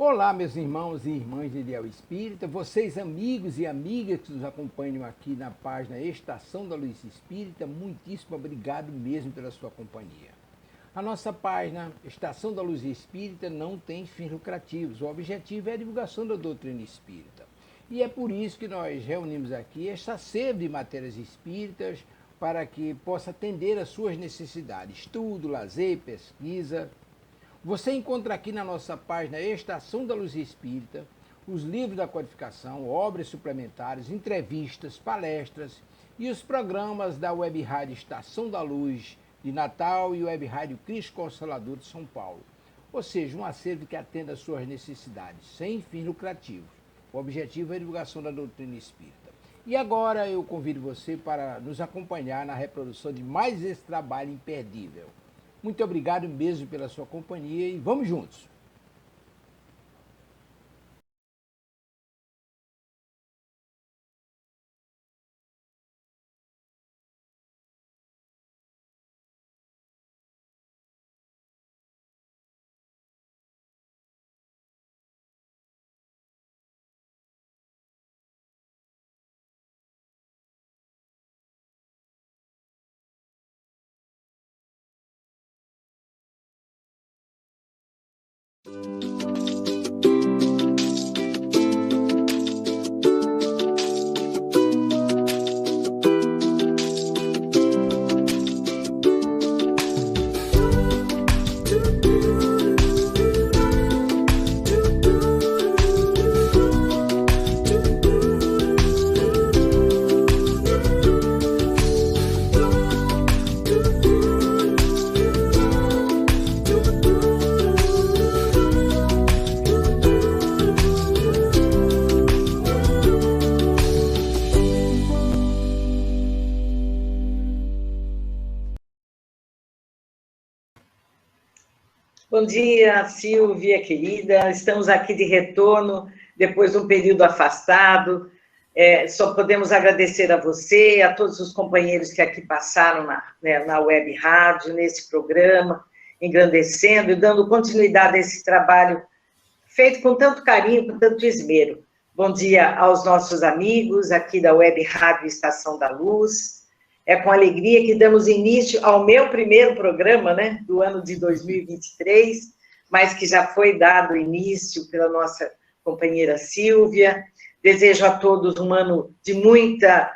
Olá, meus irmãos e irmãs de Ideal Espírita, vocês amigos e amigas que nos acompanham aqui na página Estação da Luz Espírita, muitíssimo obrigado mesmo pela sua companhia. A nossa página Estação da Luz Espírita não tem fins lucrativos, o objetivo é a divulgação da doutrina espírita. E é por isso que nós reunimos aqui esta sede de matérias espíritas para que possa atender às suas necessidades, estudo, lazer, pesquisa. Você encontra aqui na nossa página Estação da Luz Espírita os livros da codificação, obras suplementares, entrevistas, palestras e os programas da Web Rádio Estação da Luz de Natal e Web Rádio Cristo Consolador de São Paulo. Ou seja, um acervo que atenda às suas necessidades, sem fins lucrativos. O objetivo é a divulgação da doutrina espírita. E agora eu convido você para nos acompanhar na reprodução de mais esse trabalho imperdível. Muito obrigado mesmo pela sua companhia e vamos juntos! Bom dia, Silvia, querida. Estamos aqui de retorno, depois de um período afastado. Só podemos agradecer a você, a todos os companheiros que aqui passaram na Web Rádio, nesse programa, engrandecendo e dando continuidade a esse trabalho feito com tanto carinho, com tanto esmero. Bom dia aos nossos amigos aqui da Web Rádio Estação da Luz. É com alegria que damos início ao meu primeiro programa, né, do ano de 2023, mas que já foi dado início pela nossa companheira Silvia. Desejo a todos um ano de muita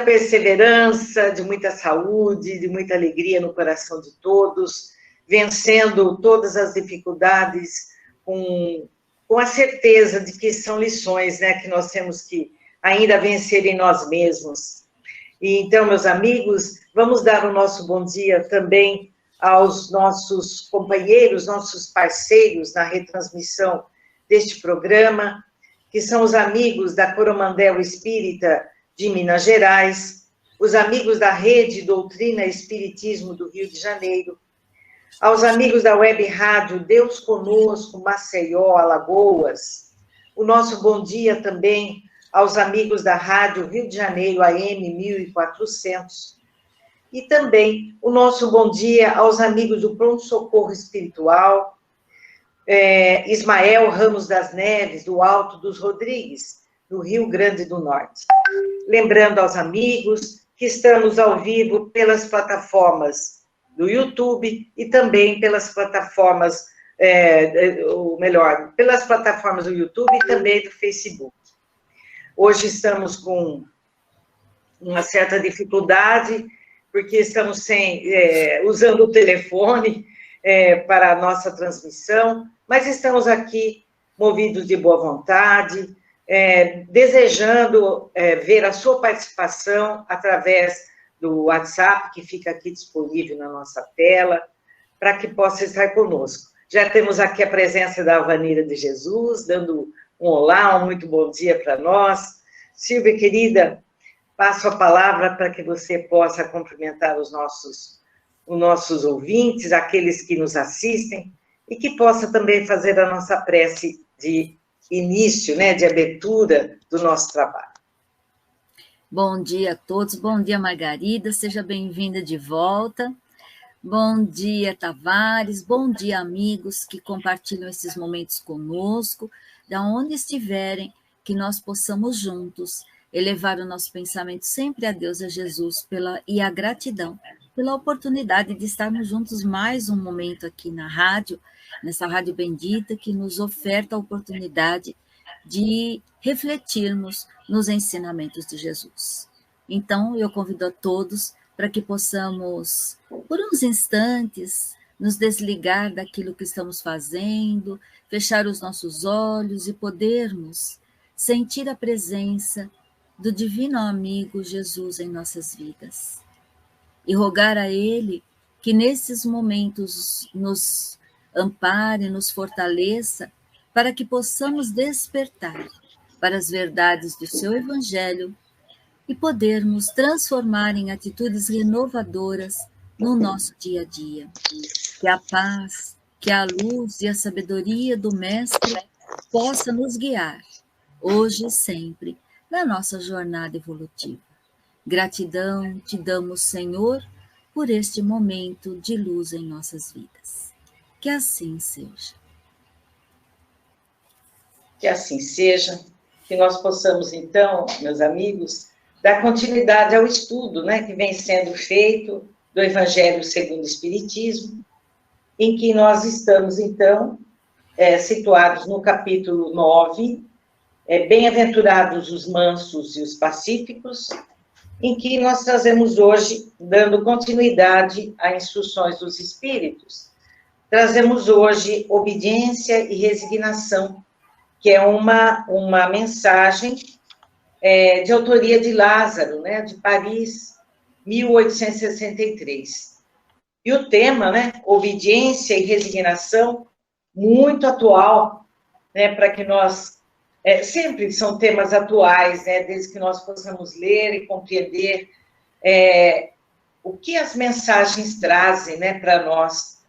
perseverança, de muita saúde, de muita alegria no coração de todos, vencendo todas as dificuldades com a certeza de que são lições, né, que nós temos que ainda vencer em nós mesmos. E então, meus amigos, vamos dar o nosso bom dia também aos nossos companheiros, nossos parceiros na retransmissão deste programa, que são os amigos da Coromandel Espírita de Minas Gerais, os amigos da Rede Doutrina Espiritismo do Rio de Janeiro, aos amigos da Web Rádio Deus Conosco, Maceió, Alagoas, o nosso bom dia também aos amigos da Rádio Rio de Janeiro, AM 1400, e também o nosso bom dia aos amigos do Pronto Socorro Espiritual, Ismael Ramos das Neves, do Alto dos Rodrigues, do Rio Grande do Norte. Lembrando aos amigos que estamos ao vivo pelas plataformas do YouTube e também pelas plataformas, pelas plataformas do YouTube e também do Facebook. Hoje estamos com uma certa dificuldade, porque estamos usando o telefone para a nossa transmissão, mas estamos aqui movidos de boa vontade, desejando ver a sua participação através do WhatsApp, que fica aqui disponível na nossa tela, para que possa estar conosco. Já temos aqui a presença da Alvanira de Jesus, dando um olá, um muito bom dia para nós. Silvia, querida, passo a palavra para que você possa cumprimentar os nossos ouvintes, aqueles que nos assistem, e que possa também fazer a nossa prece de início, né, de abertura do nosso trabalho. Bom dia a todos, bom dia, Margarida, seja bem-vinda de volta. Bom dia, Tavares. Bom dia, amigos que compartilham esses momentos conosco, da onde estiverem, que nós possamos juntos elevar o nosso pensamento sempre a Deus e a Jesus e a gratidão pela oportunidade de estarmos juntos mais um momento aqui na rádio, nessa rádio bendita que nos oferta a oportunidade de refletirmos nos ensinamentos de Jesus. Então, eu convido a todos para que possamos, por uns instantes, nos desligar daquilo que estamos fazendo, fechar os nossos olhos e podermos sentir a presença do divino amigo Jesus em nossas vidas. E rogar a Ele que nesses momentos nos ampare, nos fortaleça, para que possamos despertar para as verdades do seu Evangelho e podermos transformar em atitudes renovadoras no nosso dia a dia. Que a paz, que a luz e a sabedoria do Mestre possa nos guiar, hoje e sempre, na nossa jornada evolutiva. Gratidão te damos, Senhor, por este momento de luz em nossas vidas. Que assim seja. Que assim seja, que nós possamos, então, meus amigos, dar continuidade ao estudo, né, que vem sendo feito do Evangelho segundo o Espiritismo, em que nós estamos, então, situados no capítulo 9, Bem-aventurados os mansos e os pacíficos, em que nós trazemos hoje, dando continuidade a instruções dos Espíritos, trazemos hoje obediência e resignação, que é uma mensagem de autoria de Lázaro, né, de Paris, 1863. E o tema, né, obediência e resignação, muito atual, né, para que nós, sempre são temas atuais, né, desde que nós possamos ler e compreender o que as mensagens trazem, né, para nós.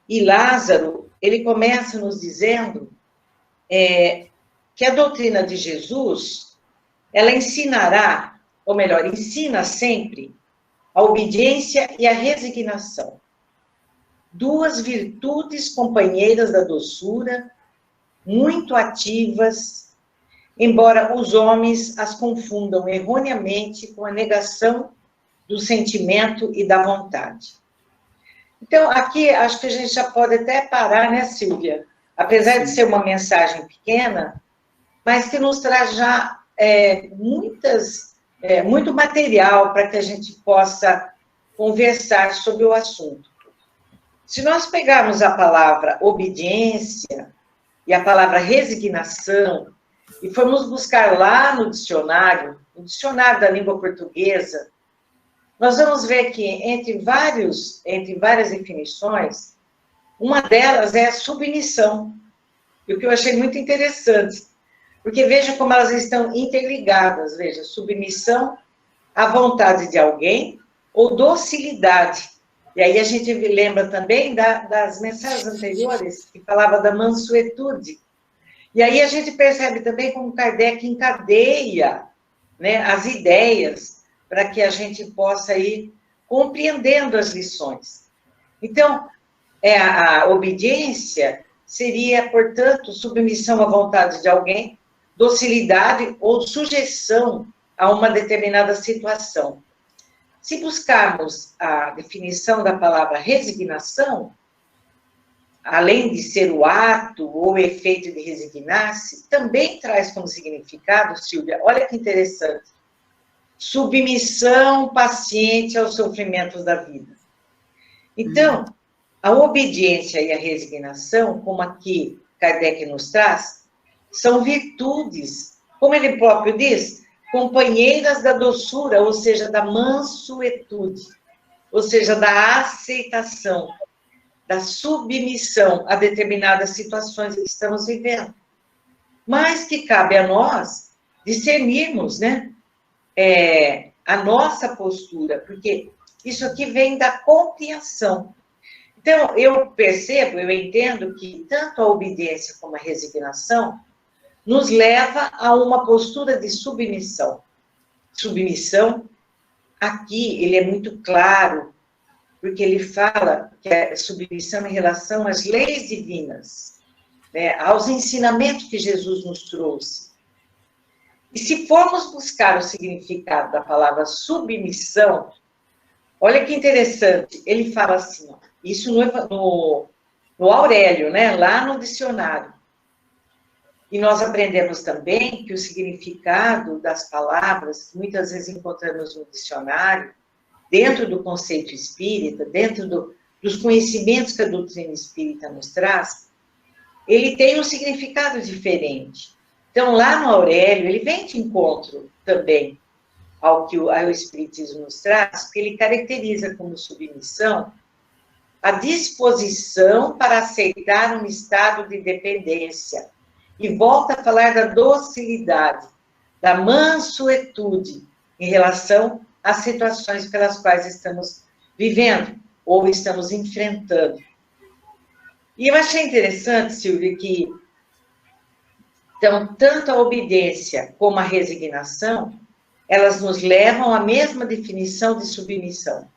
E Lázaro, ele começa nos dizendo que a doutrina de Jesus, ela ensinará, ou melhor, ensina sempre a obediência e a resignação. Duas virtudes companheiras da doçura, muito ativas, embora os homens as confundam erroneamente com a negação do sentimento e da vontade. Então, aqui, acho que a gente já pode até parar, né, Silvia? Apesar de ser uma mensagem pequena, mas que nos traz já muito material para que a gente possa conversar sobre o assunto. Se nós pegarmos a palavra obediência e a palavra resignação, e formos buscar lá no dicionário da língua portuguesa, nós vamos ver que entre várias definições, uma delas é a submissão, e o que eu achei muito interessante, porque veja como elas estão interligadas, veja, submissão à vontade de alguém ou docilidade. E aí a gente lembra também das mensagens anteriores, que falava da mansuetude. E aí a gente percebe também como Kardec encadeia, né, as ideias para que a gente possa ir compreendendo as lições. Então, a obediência seria, portanto, submissão à vontade de alguém, docilidade ou sujeição a uma determinada situação. Se buscarmos a definição da palavra resignação, além de ser o ato ou o efeito de resignar-se, também traz como significado, Silvia, olha que interessante, submissão paciente aos sofrimentos da vida. Então, a obediência e a resignação, como aqui Kardec nos traz, são virtudes, como ele próprio diz, companheiras da doçura, ou seja, da mansuetude, ou seja, da aceitação, da submissão a determinadas situações que estamos vivendo. Mas que cabe a nós discernirmos, né, a nossa postura, porque isso aqui vem da compreensão. Então, eu entendo que tanto a obediência como a resignação nos leva a uma postura de submissão. Submissão, aqui, ele é muito claro, porque ele fala que é submissão em relação às leis divinas, né, aos ensinamentos que Jesus nos trouxe. E se formos buscar o significado da palavra submissão, olha que interessante, ele fala assim, ó, isso no Aurélio, né, lá no dicionário. E nós aprendemos também que o significado das palavras, que muitas vezes encontramos no dicionário, dentro do conceito espírita, dentro dos conhecimentos que a doutrina espírita nos traz, ele tem um significado diferente. Então, lá no Aurélio, ele vem de encontro também ao que o Espiritismo nos traz, porque ele caracteriza como submissão a disposição para aceitar um estado de dependência. E volta a falar da docilidade, da mansuetude em relação às situações pelas quais estamos vivendo ou estamos enfrentando. E eu achei interessante, Silvia, que então, tanto a obediência como a resignação, elas nos levam à mesma definição de submissão.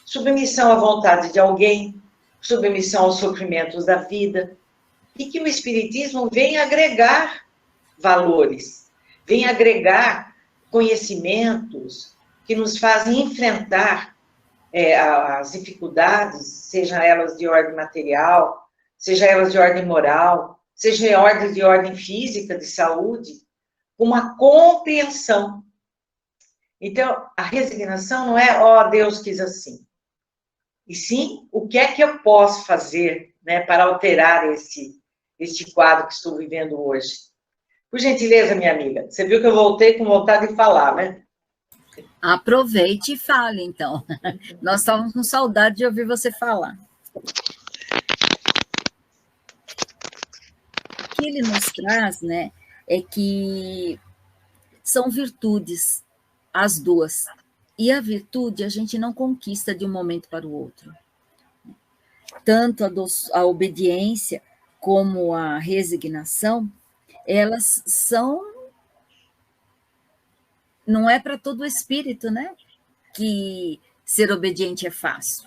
Submissão à vontade de alguém, submissão aos sofrimentos da vida, e que o Espiritismo vem agregar valores, vem agregar conhecimentos que nos fazem enfrentar as dificuldades, sejam elas de ordem material, sejam elas de ordem moral, seja de ordem física, de saúde, com uma compreensão. Então, a resignação não é, Deus quis assim. E sim, o que é que eu posso fazer, né, para alterar este quadro que estou vivendo hoje? Por gentileza, minha amiga, você viu que eu voltei com vontade de falar, né? Aproveite e fale, então. Nós estávamos com saudade de ouvir você falar. O que ele nos traz, né, é que são virtudes, as duas. E a virtude a gente não conquista de um momento para o outro. Tanto a obediência como a resignação, elas são... Não é para todo o espírito, né, que ser obediente é fácil,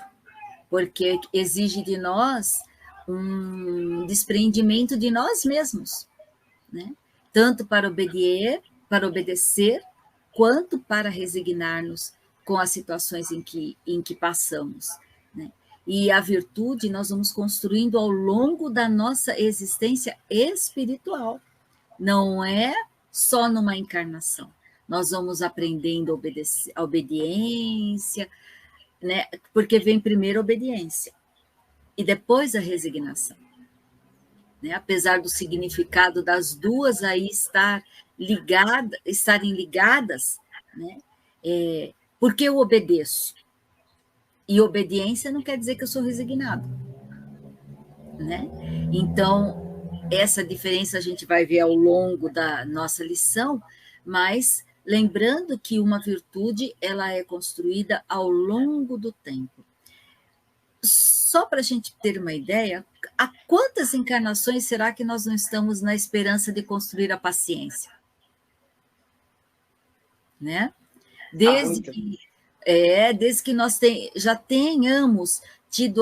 porque exige de nós um desprendimento de nós mesmos, né? Tanto para obedecer, quanto para resignar-nos com as situações em que passamos, né? E a virtude nós vamos construindo ao longo da nossa existência espiritual, não é só numa encarnação. Nós vamos aprendendo a obediência, né? Porque vem primeiro a obediência e depois a resignação, né? Apesar do significado das duas aí estarem ligadas, né? Porque eu obedeço. E obediência não quer dizer que eu sou resignado, né? Então, essa diferença a gente vai ver ao longo da nossa lição, mas lembrando que uma virtude ela é construída ao longo do tempo. Só para a gente ter uma ideia, há quantas encarnações será que nós não estamos na esperança de construir a paciência? Né? Desde que nós já tenhamos tido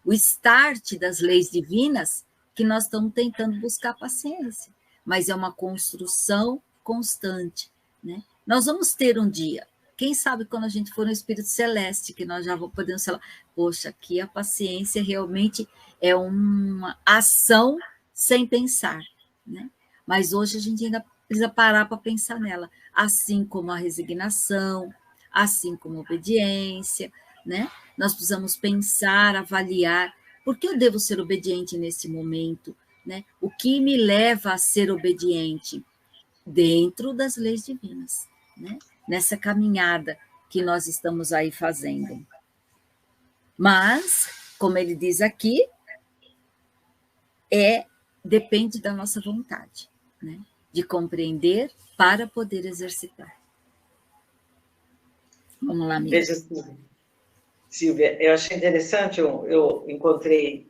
o start das leis divinas, que nós estamos tentando buscar a paciência. Mas é uma construção constante, né? Nós vamos ter um dia, quem sabe quando a gente for no Espírito Celeste, que nós já podemos falar, poxa, aqui a paciência realmente é uma ação sem pensar, né? Mas hoje a gente ainda precisa parar para pensar nela, assim como a resignação, assim como a obediência, né? Nós precisamos pensar, avaliar, por que eu devo ser obediente nesse momento, né? O que me leva a ser obediente? Dentro das leis divinas, né? Nessa caminhada que nós estamos aí fazendo. Mas, como ele diz aqui, depende da nossa vontade, né? De compreender para poder exercitar. Vamos lá, amiga. Veja, Silvia, eu achei interessante, eu encontrei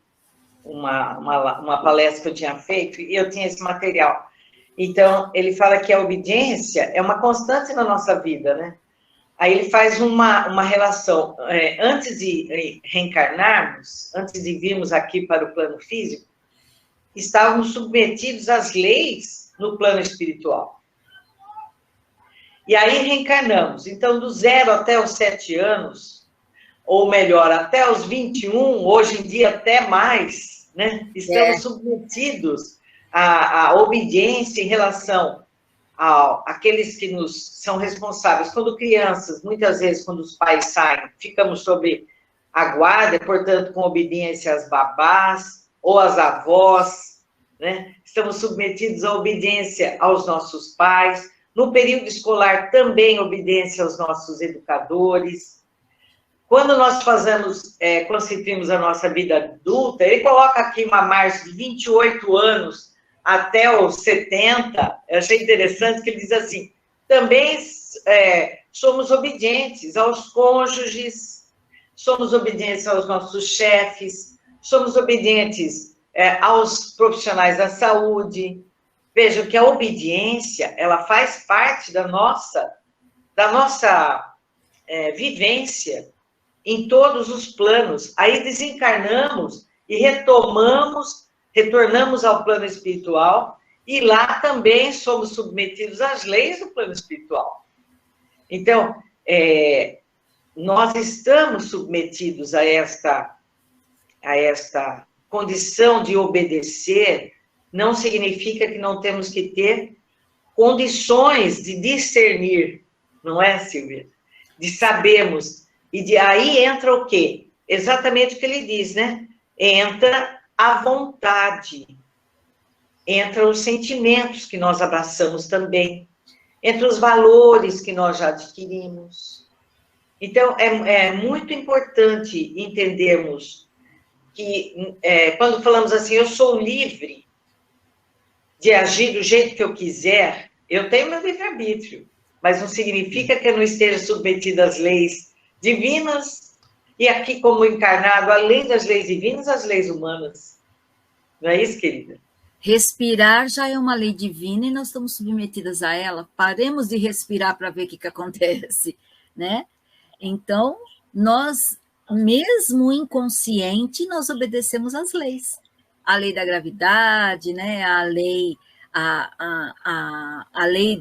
uma palestra que eu tinha feito e eu tinha esse material. Então, ele fala que a obediência é uma constante na nossa vida, né? Aí ele faz uma relação. Antes de reencarnarmos, antes de virmos aqui para o plano físico, estávamos submetidos às leis no plano espiritual. E aí reencarnamos. Então, do 0 até os 7 anos, ou melhor, até os 21, hoje em dia até mais, né? Estamos submetidos à obediência em relação àqueles que nos são responsáveis. Quando crianças, muitas vezes, quando os pais saem, ficamos sob a guarda, portanto, com obediência às babás ou às avós, né? Estamos submetidos à obediência aos nossos pais. No período escolar, também obediência aos nossos educadores. Quando nós constituímos a nossa vida adulta, ele coloca aqui uma margem de 28 anos até os 70, eu achei interessante que ele diz assim, também somos obedientes aos cônjuges, somos obedientes aos nossos chefes, somos obedientes aos profissionais da saúde. Vejam que a obediência, ela faz parte da nossa vivência em todos os planos. Aí desencarnamos e retornamos ao plano espiritual, e lá também somos submetidos às leis do plano espiritual. Então, nós estamos submetidos a esta condição de obedecer, não significa que não temos que ter condições de discernir, não é, Silvia? De sabermos. E aí entra o quê? Exatamente o que ele diz, né? Entra a vontade, entra os sentimentos que nós abraçamos também, entra os valores que nós já adquirimos. Então, é muito importante entendermos que, quando falamos assim, eu sou livre de agir do jeito que eu quiser, eu tenho meu livre-arbítrio, mas não significa que eu não esteja submetida às leis divinas, e aqui, como encarnado, além das leis divinas, as leis humanas. Não é isso, querida? Respirar já é uma lei divina e nós estamos submetidas a ela. Paremos de respirar para ver o que acontece, né? Então, nós, mesmo inconsciente, nós obedecemos às leis. A lei da gravidade, né? A lei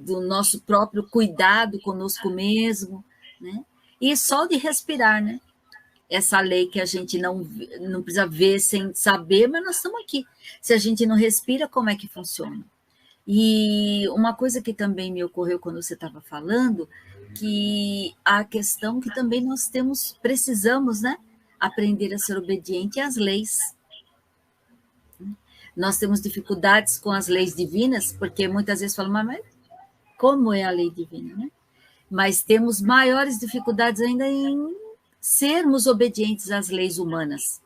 do nosso próprio cuidado conosco mesmo, né? E só de respirar, né? Essa lei que a gente não precisa ver sem saber, mas nós estamos aqui. Se a gente não respira, como é que funciona? E uma coisa que também me ocorreu quando você estava falando, que a questão que também nós precisamos, né? Aprender a ser obediente às leis. Nós temos dificuldades com as leis divinas, porque muitas vezes falamos, mas como é a lei divina, né? Mas temos maiores dificuldades ainda em sermos obedientes às leis humanas,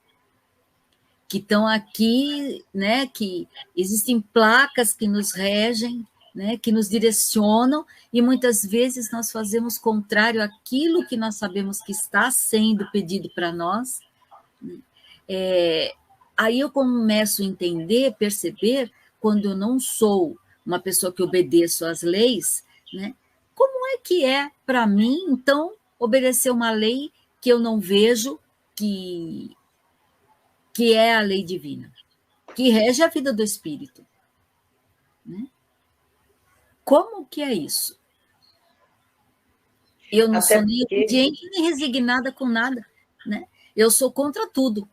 que estão aqui, né? Que existem placas que nos regem, né? Que nos direcionam, e muitas vezes nós fazemos contrário àquilo que nós sabemos que está sendo pedido para nós. Aí eu começo a entender, perceber, quando eu não sou uma pessoa que obedeço às leis, né? Como é que para mim, então, obedecer uma lei que eu não vejo, que é a lei divina, que rege a vida do espírito, né? Como que é isso? Eu não sou nem obediente, nem resignada com nada, né? Eu sou contra tudo.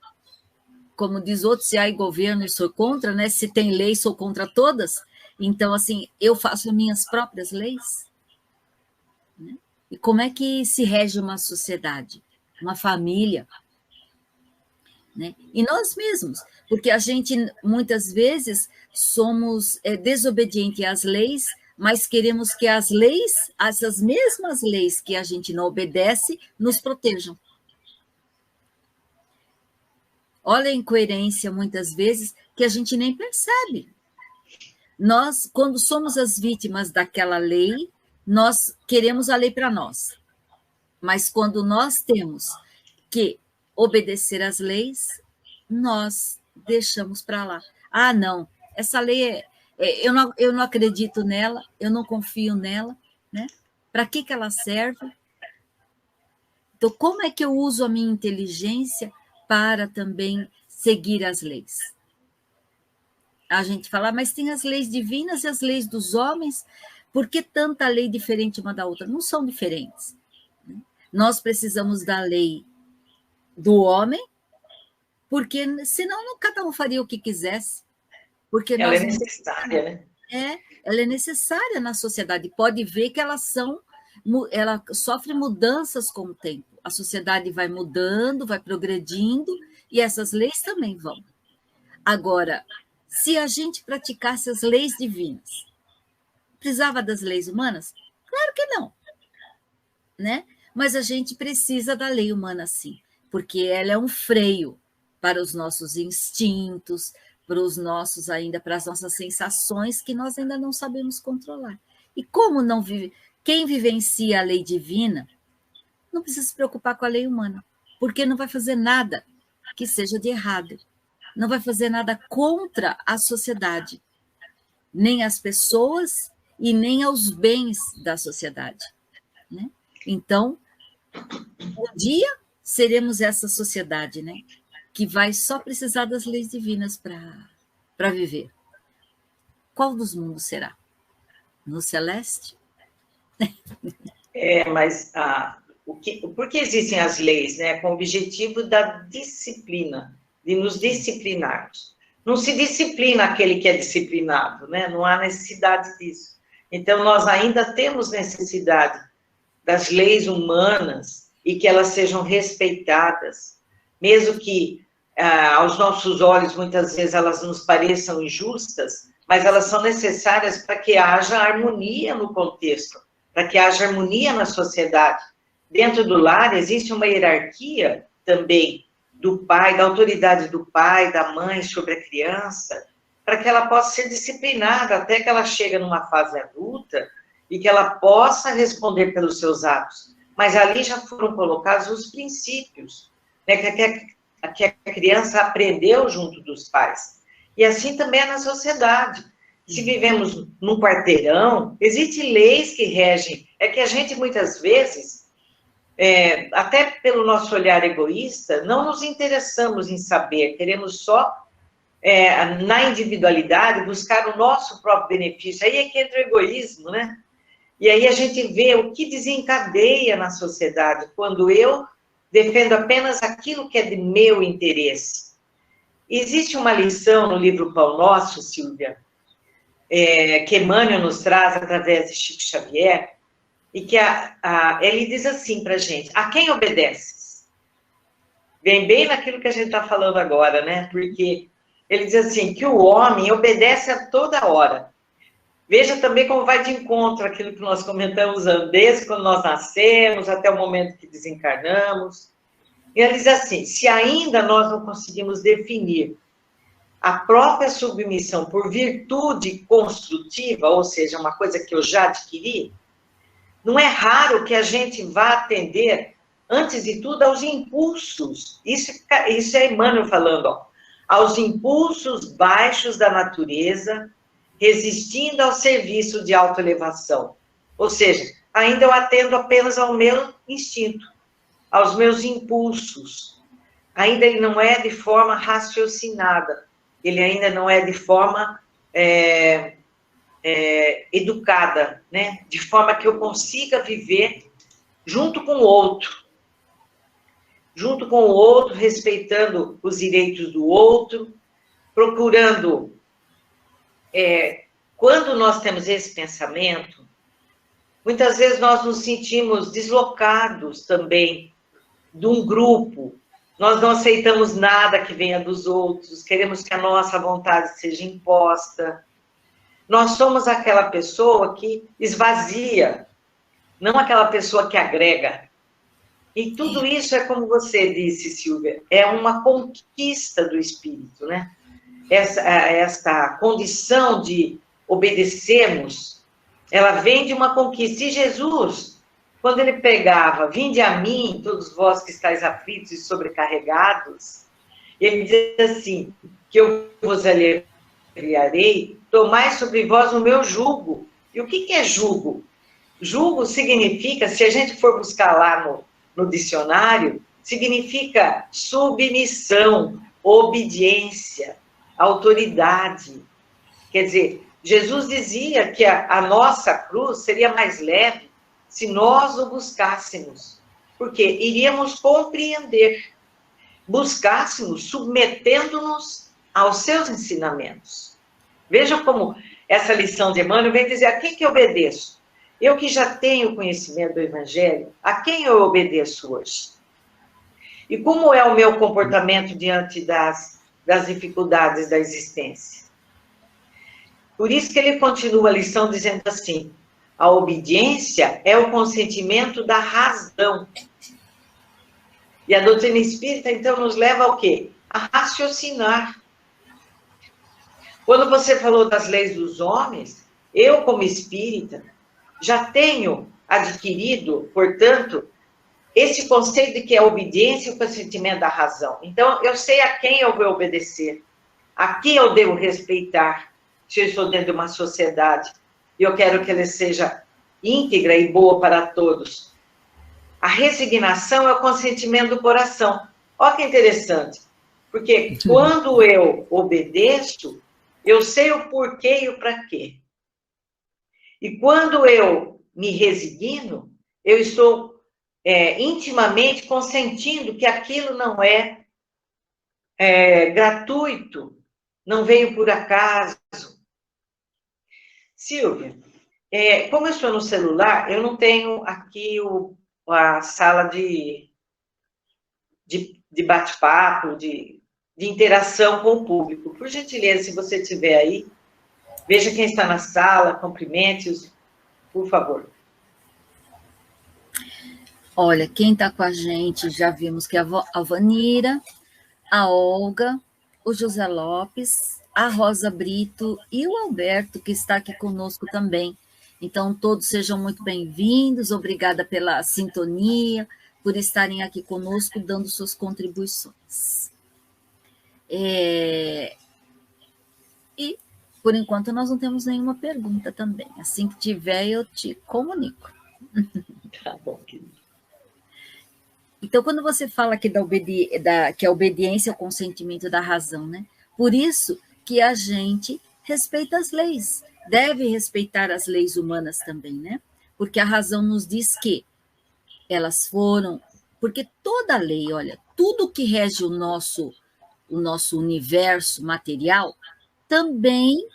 Como diz outro, se há governo, eu sou contra, né? Se tem lei, sou contra todas. Então, assim, eu faço minhas próprias leis, né? E como é que se rege uma sociedade, uma família, né? E nós mesmos, porque a gente, muitas vezes, somos desobedientes às leis, mas queremos que as leis, essas mesmas leis que a gente não obedece, nos protejam. Olha a incoerência, muitas vezes, que a gente nem percebe. Nós, quando somos as vítimas daquela lei, nós queremos a lei para nós. Mas quando nós temos que obedecer às leis, nós deixamos para lá. Ah, não, essa lei, eu não acredito nela, eu não confio nela, né? Para que ela serve? Então, como é que eu uso a minha inteligência para também seguir as leis? A gente fala, mas tem as leis divinas e as leis dos homens, por que tanta lei diferente uma da outra? Não são diferentes. Nós precisamos da lei do homem, porque senão cada um faria o que quisesse. Porque ela é necessária, né? Ela é necessária na sociedade. Pode ver que ela sofre mudanças com o tempo. A sociedade vai mudando, vai progredindo, e essas leis também vão. Agora, se a gente praticasse as leis divinas, precisava das leis humanas? Claro que não, né? Mas a gente precisa da lei humana, sim, porque ela é um freio para os nossos instintos, para as nossas sensações que nós ainda não sabemos controlar. E como não vive, quem vivencia a lei divina não precisa se preocupar com a lei humana, porque não vai fazer nada que seja de errado, não vai fazer nada contra a sociedade, nem as pessoas e nem aos bens da sociedade, né? Então, um dia seremos essa sociedade, né, que vai só precisar das leis divinas para viver. Qual dos mundos será? No celeste? Mas por que existem as leis, né? Com o objetivo da disciplina, de nos disciplinarmos. Não se disciplina aquele que é disciplinado, né? Não há necessidade disso. Então, nós ainda temos necessidade das leis humanas e que elas sejam respeitadas, mesmo que aos nossos olhos, muitas vezes, elas nos pareçam injustas, mas elas são necessárias para que haja harmonia no contexto, para que haja harmonia na sociedade. Dentro do lar existe uma hierarquia também do pai, da autoridade do pai, da mãe sobre a criança, para que ela possa ser disciplinada até que ela chegue numa fase adulta e que ela possa responder pelos seus atos. Mas ali já foram colocados os princípios, né, que a criança aprendeu junto dos pais. E assim também é na sociedade. Se vivemos num quarteirão, existem leis que regem. É que a gente, muitas vezes, até pelo nosso olhar egoísta, não nos interessamos em saber, queremos só, na individualidade, buscar o nosso próprio benefício. Aí é que entra o egoísmo, né? E aí a gente vê o que desencadeia na sociedade, quando eu defendo apenas aquilo que é de meu interesse. Existe uma lição no livro Pão Nosso, Silvia, que Emmanuel nos traz através de Chico Xavier, e que ele diz assim para a gente: a quem obedeces? Vem bem naquilo que a gente está falando agora, né? Porque ele diz assim, que o homem obedece a toda hora. Veja também como vai de encontro aquilo que nós comentamos desde quando nós nascemos até o momento que desencarnamos. E ele diz assim, se ainda nós não conseguimos definir a própria submissão por virtude construtiva, ou seja, uma coisa que eu já adquiri, não é raro que a gente vá atender, antes de tudo, aos impulsos. Isso é Emmanuel falando, ó, aos impulsos baixos da natureza, resistindo ao serviço de autoelevação. Ou seja, ainda eu atendo apenas ao meu instinto, aos meus impulsos. Ainda ele não é de forma raciocinada, ele ainda não é de forma educada, né? De forma que eu consiga viver junto com o outro. Junto com o outro, respeitando os direitos do outro, procurando... quando nós temos esse pensamento, muitas vezes nós nos sentimos deslocados também de um grupo, nós não aceitamos nada que venha dos outros, queremos que a nossa vontade seja imposta. Nós somos aquela pessoa que esvazia, não aquela pessoa que agrega. E tudo isso é como você disse, Silvia, é uma conquista do espírito, né? Esta condição de obedecermos, ela vem de uma conquista. E Jesus, quando ele pregava, vinde a mim, todos vós que estáis aflitos e sobrecarregados, ele diz assim, que eu vos aliviarei, tomai sobre vós o meu jugo. E o que é jugo? Jugo significa, se a gente for buscar lá no dicionário, significa submissão, obediência, autoridade. Quer dizer, Jesus dizia que a nossa cruz seria mais leve se nós o buscássemos, porque iríamos compreender, buscássemos submetendo-nos aos seus ensinamentos. Veja como essa lição de Emmanuel vem dizer: a quem que eu obedeço? Eu que já tenho conhecimento do Evangelho, a quem eu obedeço hoje? E como é o meu comportamento diante das dificuldades da existência? Por isso que ele continua a lição dizendo assim: a obediência é o consentimento da razão. E a doutrina espírita, então, nos leva ao quê? A raciocinar. Quando você falou das leis dos homens, eu, como espírita, já tenho adquirido, portanto, esse conceito de que a obediência é o consentimento da razão. Então, eu sei a quem eu vou obedecer, a quem eu devo respeitar, se eu estou dentro de uma sociedade e eu quero que ela seja íntegra e boa para todos. A resignação é o consentimento do coração. Olha que interessante, porque quando eu obedeço, eu sei o porquê e o para quê. E quando eu me resigno, eu estou intimamente consentindo que aquilo não é gratuito, não veio por acaso. Silvia, como eu estou no celular, eu não tenho aqui a sala de bate-papo, de interação com o público. Por gentileza, se você estiver aí, veja quem está na sala, cumprimente-os, por favor. Olha, quem está com a gente, já vimos que é a Vanira, a Olga, o José Lopes, a Rosa Brito e o Alberto, que está aqui conosco também. Então, todos sejam muito bem-vindos, obrigada pela sintonia, por estarem aqui conosco, dando suas contribuições. E, por enquanto, nós não temos nenhuma pergunta também. Assim que tiver, eu te comunico. Tá bom, querido. Então, quando você fala que a obediência é o consentimento da razão, né? Por isso que a gente respeita as leis, deve respeitar as leis humanas também, né? Porque a razão nos diz que elas foram... Porque toda lei, olha, tudo que rege o nosso universo material também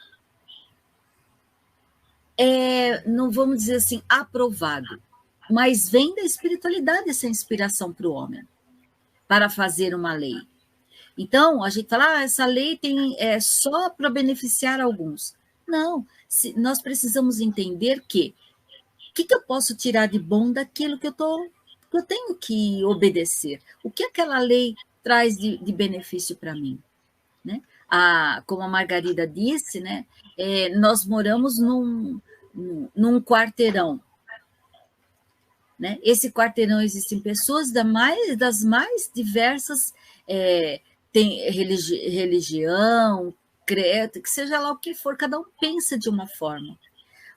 não vamos dizer assim, aprovado, mas vem da espiritualidade essa inspiração para o homem, para fazer uma lei. Então, a gente fala, essa lei é só para beneficiar alguns. Não, nós precisamos entender que o que eu posso tirar de bom daquilo que eu tenho que obedecer? O que aquela lei traz de benefício para mim? Né? Como a Margarida disse, né, nós moramos num quarteirão. Né? Esse quarteirão existem pessoas das mais diversas, tem religião, credo, que seja lá o que for, cada um pensa de uma forma.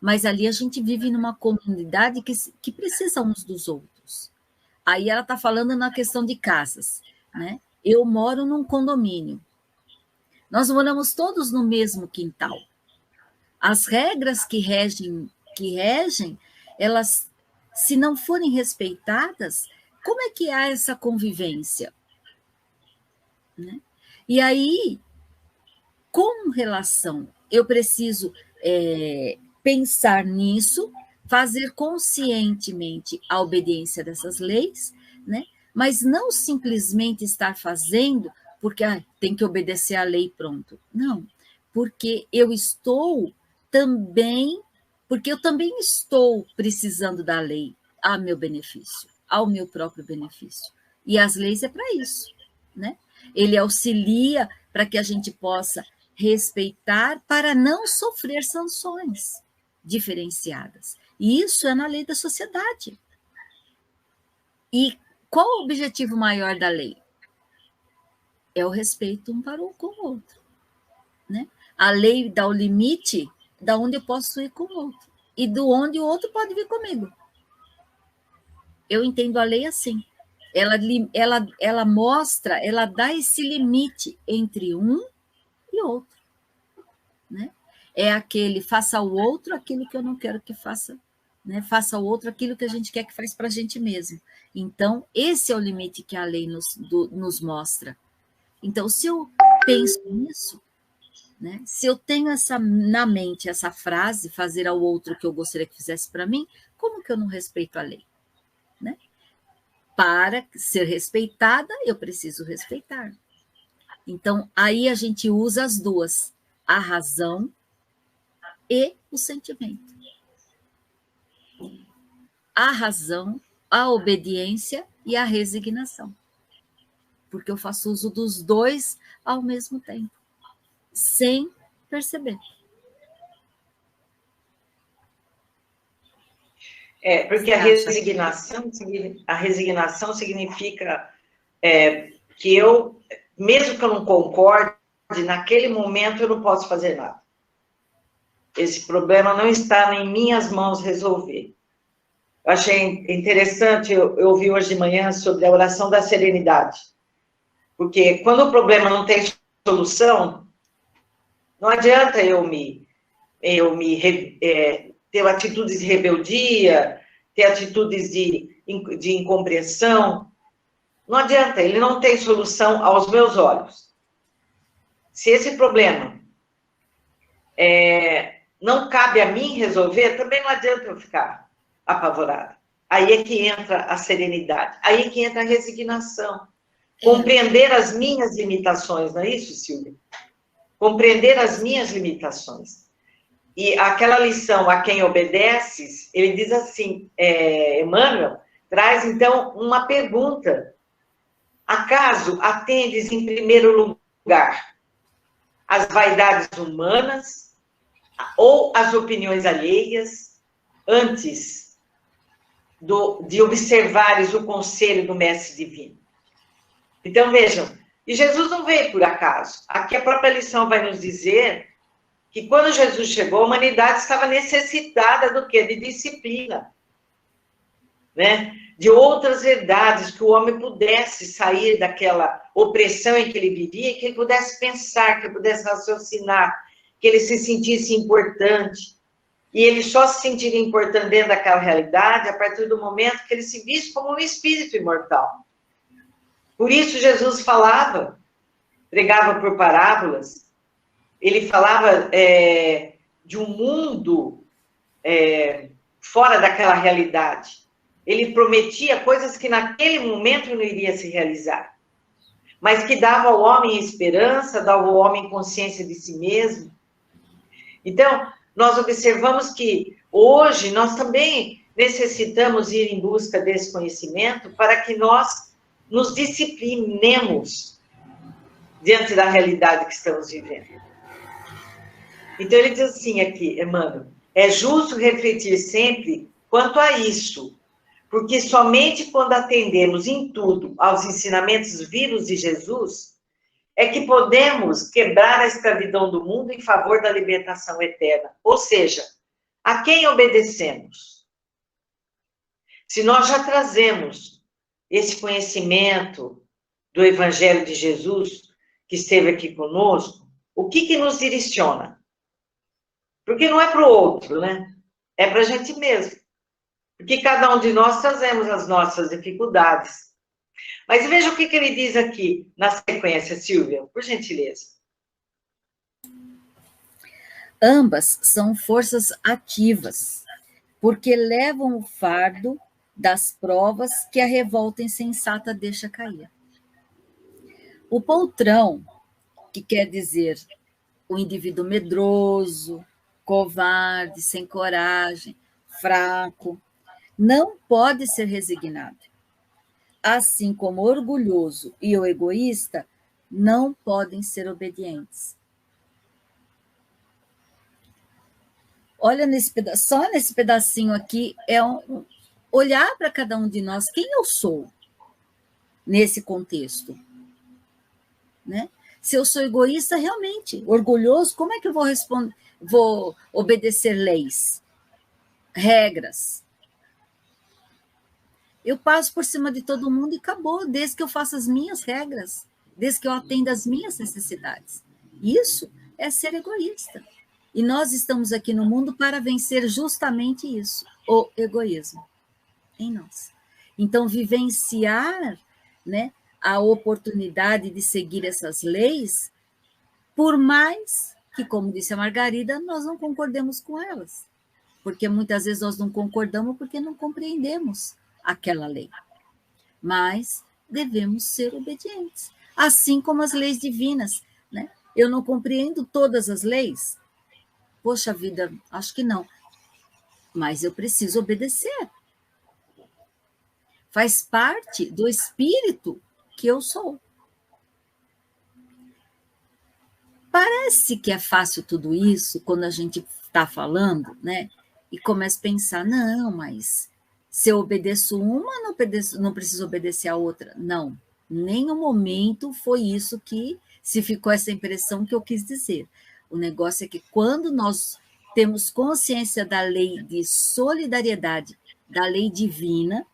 Mas ali a gente vive numa comunidade que precisa uns dos outros. Aí ela está falando na questão de casas. Né? Eu moro num condomínio. Nós moramos todos no mesmo quintal. As regras que regem, elas, se não forem respeitadas, como é que há essa convivência? Né? E aí, com relação, eu preciso pensar nisso, fazer conscientemente a obediência dessas leis, né? Mas não simplesmente estar fazendo porque tem que obedecer à lei, pronto. Não, porque eu também estou precisando da lei a meu benefício, ao meu próprio benefício. E as leis é para isso, né? Ele auxilia para que a gente possa respeitar para não sofrer sanções diferenciadas. E isso é na lei da sociedade. E qual o objetivo maior da lei? É o respeito um para com o outro. Né? A lei dá o limite da onde eu posso ir com o outro e do onde o outro pode vir comigo. Eu entendo a lei assim. ela mostra, ela dá esse limite entre um e outro, né? É aquele faça ao outro aquilo que eu não quero que faça, né? Faça ao outro aquilo que a gente quer que faz para a gente mesmo. Então, esse é o limite que a lei nos mostra. Então, se eu penso nisso, né? Se eu tenho na mente essa frase, fazer ao outro o que eu gostaria que fizesse para mim, como que eu não respeito a lei? Né? Para ser respeitada, eu preciso respeitar. Então, aí a gente usa as duas, a razão e o sentimento. A razão, a obediência e a resignação. Porque eu faço uso dos dois ao mesmo tempo, sem perceber. Porque a resignação significa que eu, mesmo que eu não concorde, naquele momento eu não posso fazer nada. Esse problema não está em minhas mãos resolver. Eu achei interessante, eu ouvi hoje de manhã sobre a oração da serenidade. Porque quando o problema não tem solução, não adianta eu ter atitudes de rebeldia, ter atitudes de incompreensão. Não adianta, ele não tem solução aos meus olhos. Se esse problema não cabe a mim resolver, também não adianta eu ficar apavorada. Aí é que entra a serenidade, aí é que entra a resignação. Compreender as minhas limitações, não é isso, Silvia? Compreender as minhas limitações. E aquela lição, a quem obedeces, ele diz assim, Emmanuel, traz então uma pergunta. Acaso atendes em primeiro lugar as vaidades humanas ou as opiniões alheias antes de observares o conselho do Mestre Divino? Então, vejam, e Jesus não veio por acaso. Aqui a própria lição vai nos dizer que quando Jesus chegou, a humanidade estava necessitada do quê? De disciplina, né? De outras verdades, que o homem pudesse sair daquela opressão em que ele vivia, que ele pudesse pensar, que ele pudesse raciocinar, que ele se sentisse importante. E ele só se sentiria importante dentro daquela realidade a partir do momento que ele se visse como um espírito imortal. Por isso Jesus falava, pregava por parábolas, ele falava de um mundo fora daquela realidade. Ele prometia coisas que naquele momento não iria se realizar, mas que dava ao homem esperança, dava ao homem consciência de si mesmo. Então, nós observamos que hoje nós também necessitamos ir em busca desse conhecimento para que nós nos disciplinemos diante da realidade que estamos vivendo. Então, ele diz assim aqui, Emmanuel, é justo refletir sempre quanto a isso, porque somente quando atendemos em tudo aos ensinamentos vivos de Jesus, é que podemos quebrar a escravidão do mundo em favor da libertação eterna. Ou seja, a quem obedecemos? Se nós já trazemos esse conhecimento do Evangelho de Jesus, que esteve aqui conosco, o que nos direciona? Porque não é para o outro, né? É para a gente mesmo. Porque cada um de nós trazemos as nossas dificuldades. Mas veja o que ele diz aqui na sequência, Silvia, por gentileza. Ambas são forças ativas, porque levam o fardo das provas que a revolta insensata deixa cair. O poltrão, que quer dizer o indivíduo medroso, covarde, sem coragem, fraco, não pode ser resignado. Assim como o orgulhoso e o egoísta não podem ser obedientes. Olha, só nesse pedacinho aqui, olhar para cada um de nós, quem eu sou nesse contexto, né? Se eu sou egoísta, realmente, orgulhoso, como é que eu vou obedecer leis, regras? Eu passo por cima de todo mundo e acabou, desde que eu faça as minhas regras, desde que eu atenda as minhas necessidades. Isso é ser egoísta. E nós estamos aqui no mundo para vencer justamente isso, o egoísmo em nós. Então, vivenciar, né, a oportunidade de seguir essas leis, por mais que, como disse a Margarida, nós não concordemos com elas. Porque muitas vezes nós não concordamos porque não compreendemos aquela lei. Mas devemos ser obedientes. Assim como as leis divinas, né? Eu não compreendo todas as leis. Poxa vida, acho que não. Mas eu preciso obedecer. Faz parte do espírito que eu sou. Parece que é fácil tudo isso quando a gente está falando, né? E começa a pensar, não, mas se eu obedeço uma, não preciso obedecer a outra. Não, nem um momento foi isso que se ficou essa impressão que eu quis dizer. O negócio é que quando nós temos consciência da lei de solidariedade, da lei divina,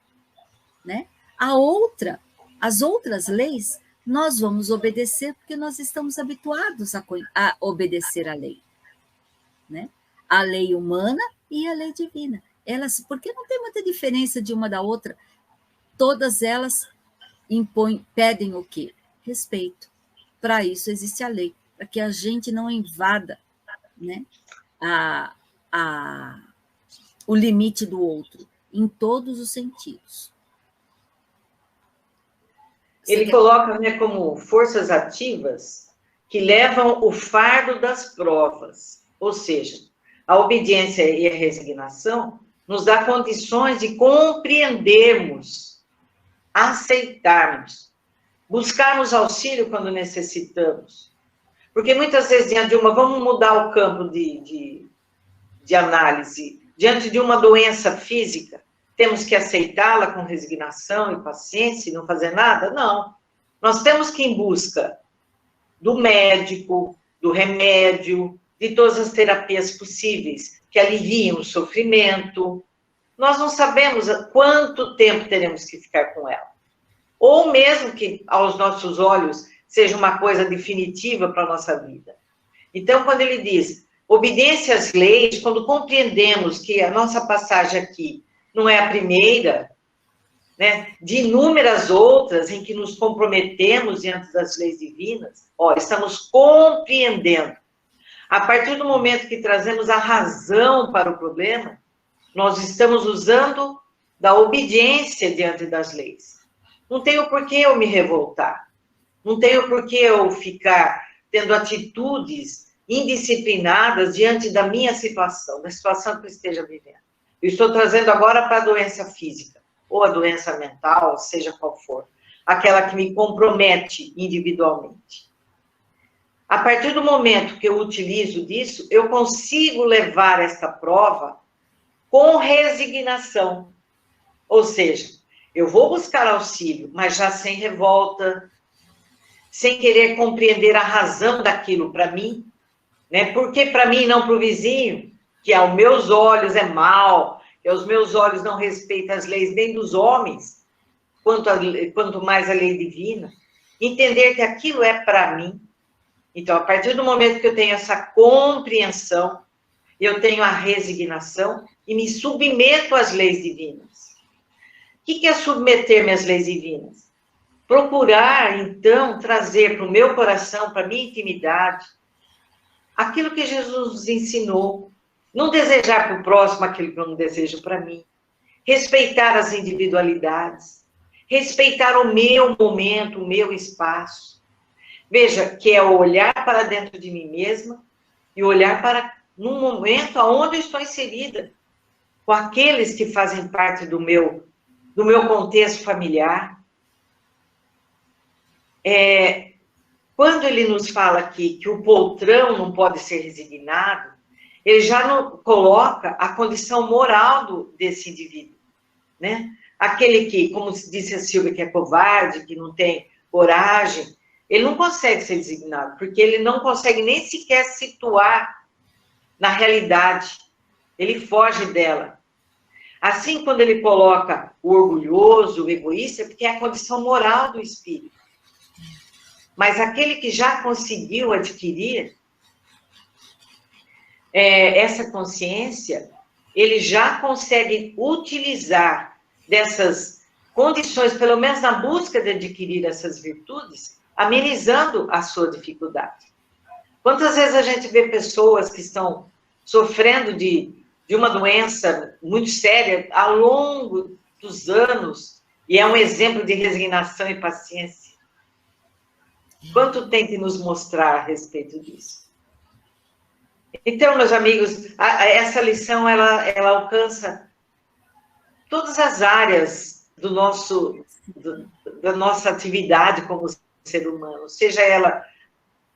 né? As outras leis, nós vamos obedecer porque nós estamos habituados a obedecer a lei, né? A lei humana e a lei divina. Elas, porque não tem muita diferença de uma da outra. Todas elas pedem o quê? Respeito. Para isso existe a lei, para que a gente não invada, né, o limite do outro, em todos os sentidos. Ele coloca, né, como forças ativas que levam o fardo das provas, ou seja, a obediência e a resignação nos dá condições de compreendermos, aceitarmos, buscarmos auxílio quando necessitamos. Porque muitas vezes, diante de vamos mudar o campo de análise, diante de uma doença física, temos que aceitá-la com resignação e paciência e não fazer nada? Não. Nós temos que ir em busca do médico, do remédio, de todas as terapias possíveis que aliviam o sofrimento. Nós não sabemos quanto tempo teremos que ficar com ela. Ou mesmo que, aos nossos olhos, seja uma coisa definitiva para a nossa vida. Então, quando ele diz obediência às leis, quando compreendemos que a nossa passagem aqui não é a primeira, né, de inúmeras outras em que nos comprometemos diante das leis divinas, estamos compreendendo. A partir do momento que trazemos a razão para o problema, nós estamos usando da obediência diante das leis. Não tenho por que eu me revoltar. Não tenho por que eu ficar tendo atitudes indisciplinadas diante da minha situação, da situação que eu esteja vivendo. Eu estou trazendo agora para a doença física, ou a doença mental, seja qual for, aquela que me compromete individualmente. A partir do momento que eu utilizo disso, eu consigo levar esta prova com resignação. Ou seja, eu vou buscar auxílio, mas já sem revolta, sem querer compreender a razão daquilo para mim, né? Porque para mim e não para o vizinho, que aos meus olhos é mal, que aos meus olhos não respeita as leis nem dos homens, quanto mais a lei divina, entender que aquilo é para mim. Então, a partir do momento que eu tenho essa compreensão, eu tenho a resignação e me submeto às leis divinas. O que é submeter-me às leis divinas? Procurar, então, trazer para o meu coração, para a minha intimidade, aquilo que Jesus nos ensinou. Não desejar para o próximo aquilo que eu não desejo para mim. Respeitar as individualidades. Respeitar o meu momento, o meu espaço. Veja, que é olhar para dentro de mim mesma e olhar para num momento onde eu estou inserida, com aqueles que fazem parte do meu contexto familiar. Quando ele nos fala aqui que o poltrão não pode ser resignado, ele já não coloca a condição moral desse indivíduo, né? Aquele que, como disse a Silvia, que é covarde, que não tem coragem, ele não consegue ser designado, porque ele não consegue nem sequer situar na realidade, ele foge dela. Assim, quando ele coloca o orgulhoso, o egoísta, porque é a condição moral do espírito. Mas aquele que já conseguiu adquirir essa consciência, ele já consegue utilizar dessas condições, pelo menos na busca de adquirir essas virtudes, amenizando a sua dificuldade. Quantas vezes a gente vê pessoas que estão sofrendo de uma doença muito séria ao longo dos anos, e é um exemplo de resignação e paciência? Quanto tem que nos mostrar a respeito disso? Então, meus amigos, essa lição, ela alcança todas as áreas da nossa atividade como ser humano, seja ela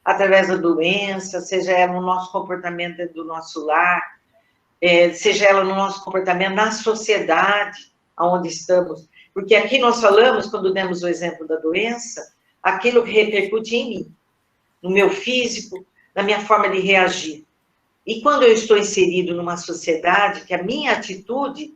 através da doença, seja ela no nosso comportamento dentro do nosso lar, seja ela no nosso comportamento na sociedade onde estamos. Porque aqui nós falamos, quando demos o exemplo da doença, aquilo que repercute em mim, no meu físico, na minha forma de reagir. E quando eu estou inserido numa sociedade que a minha atitude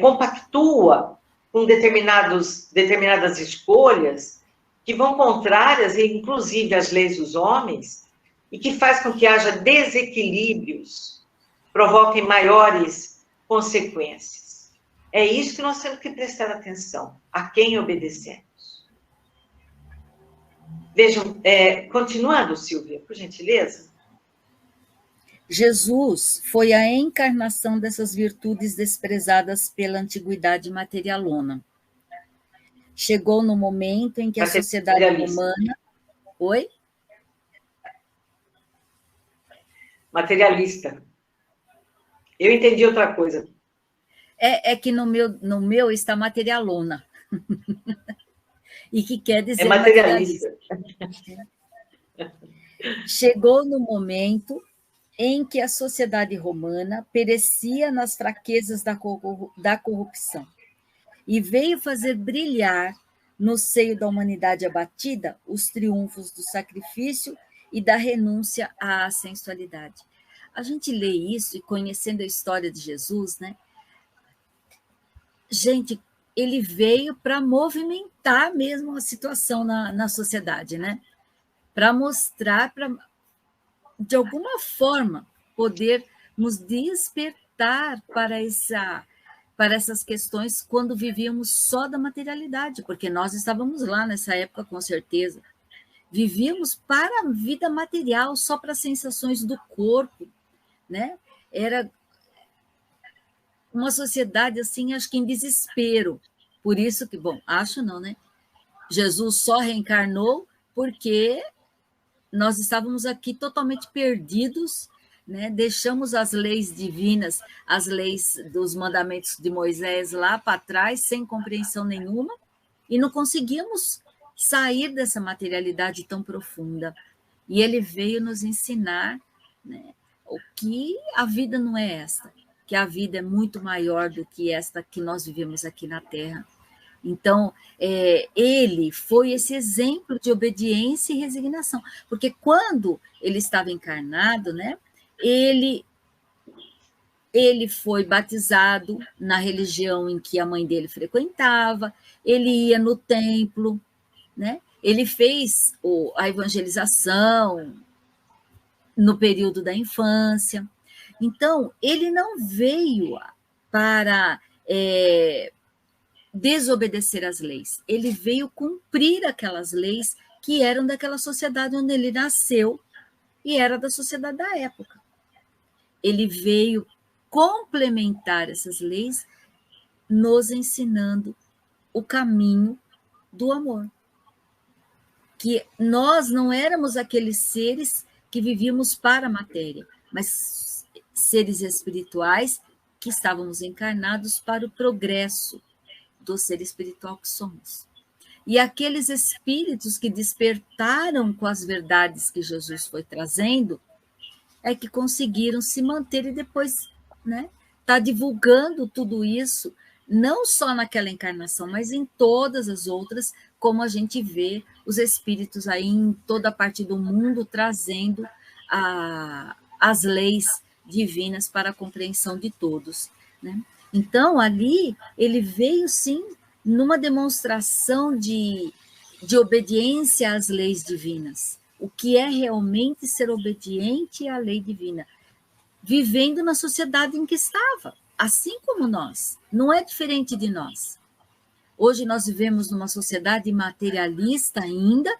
compactua com determinadas escolhas que vão contrárias, inclusive, às leis dos homens, e que faz com que haja desequilíbrios, provoquem maiores consequências. É isso que nós temos que prestar atenção, a quem obedecemos. Vejam, continuando, Silvia, por gentileza. Jesus foi a encarnação dessas virtudes desprezadas pela antiguidade materialona. Chegou no momento em que a sociedade romana... Oi? Materialista. Eu entendi outra coisa. É que no meu está materialona. E que quer dizer materialista. Chegou no momento em que a sociedade romana perecia nas fraquezas da corrupção e veio fazer brilhar no seio da humanidade abatida os triunfos do sacrifício e da renúncia à sensualidade. A gente lê isso e conhecendo a história de Jesus, né? Gente, ele veio para movimentar mesmo a situação na sociedade, né? Para mostrar, para de alguma forma, poder nos despertar para essas questões quando vivíamos só da materialidade, porque nós estávamos lá nessa época, com certeza. Vivíamos para a vida material, só para as sensações do corpo, né? Era uma sociedade, assim, acho que em desespero. Por isso que, bom, acho não, né? Jesus só reencarnou porque nós estávamos aqui totalmente perdidos, né? Deixamos as leis divinas, as leis dos mandamentos de Moisés lá para trás, sem compreensão nenhuma, e não conseguíamos sair dessa materialidade tão profunda. E ele veio nos ensinar, né, o que a vida não é esta, que a vida é muito maior do que esta que nós vivemos aqui na Terra. Então, ele foi esse exemplo de obediência e resignação, porque quando ele estava encarnado, né, ele foi batizado na religião em que a mãe dele frequentava, ele ia no templo, né, ele fez a evangelização no período da infância. Então, ele não veio para desobedecer às leis. Ele veio cumprir aquelas leis que eram daquela sociedade onde ele nasceu e era da sociedade da época. Ele veio complementar essas leis, nos ensinando o caminho do amor. Que nós não éramos aqueles seres que vivíamos para a matéria, mas seres espirituais que estávamos encarnados para o progresso do ser espiritual que somos. E aqueles espíritos que despertaram com as verdades que Jesus foi trazendo, é que conseguiram se manter e depois, né, tá divulgando tudo isso, não só naquela encarnação, mas em todas as outras, como a gente vê os espíritos aí em toda a parte do mundo trazendo as leis divinas para a compreensão de todos, né? Então, ali, ele veio, sim, numa demonstração de obediência às leis divinas. O que é realmente ser obediente à lei divina? Vivendo na sociedade em que estava, assim como nós. Não é diferente de nós. Hoje nós vivemos numa sociedade materialista ainda,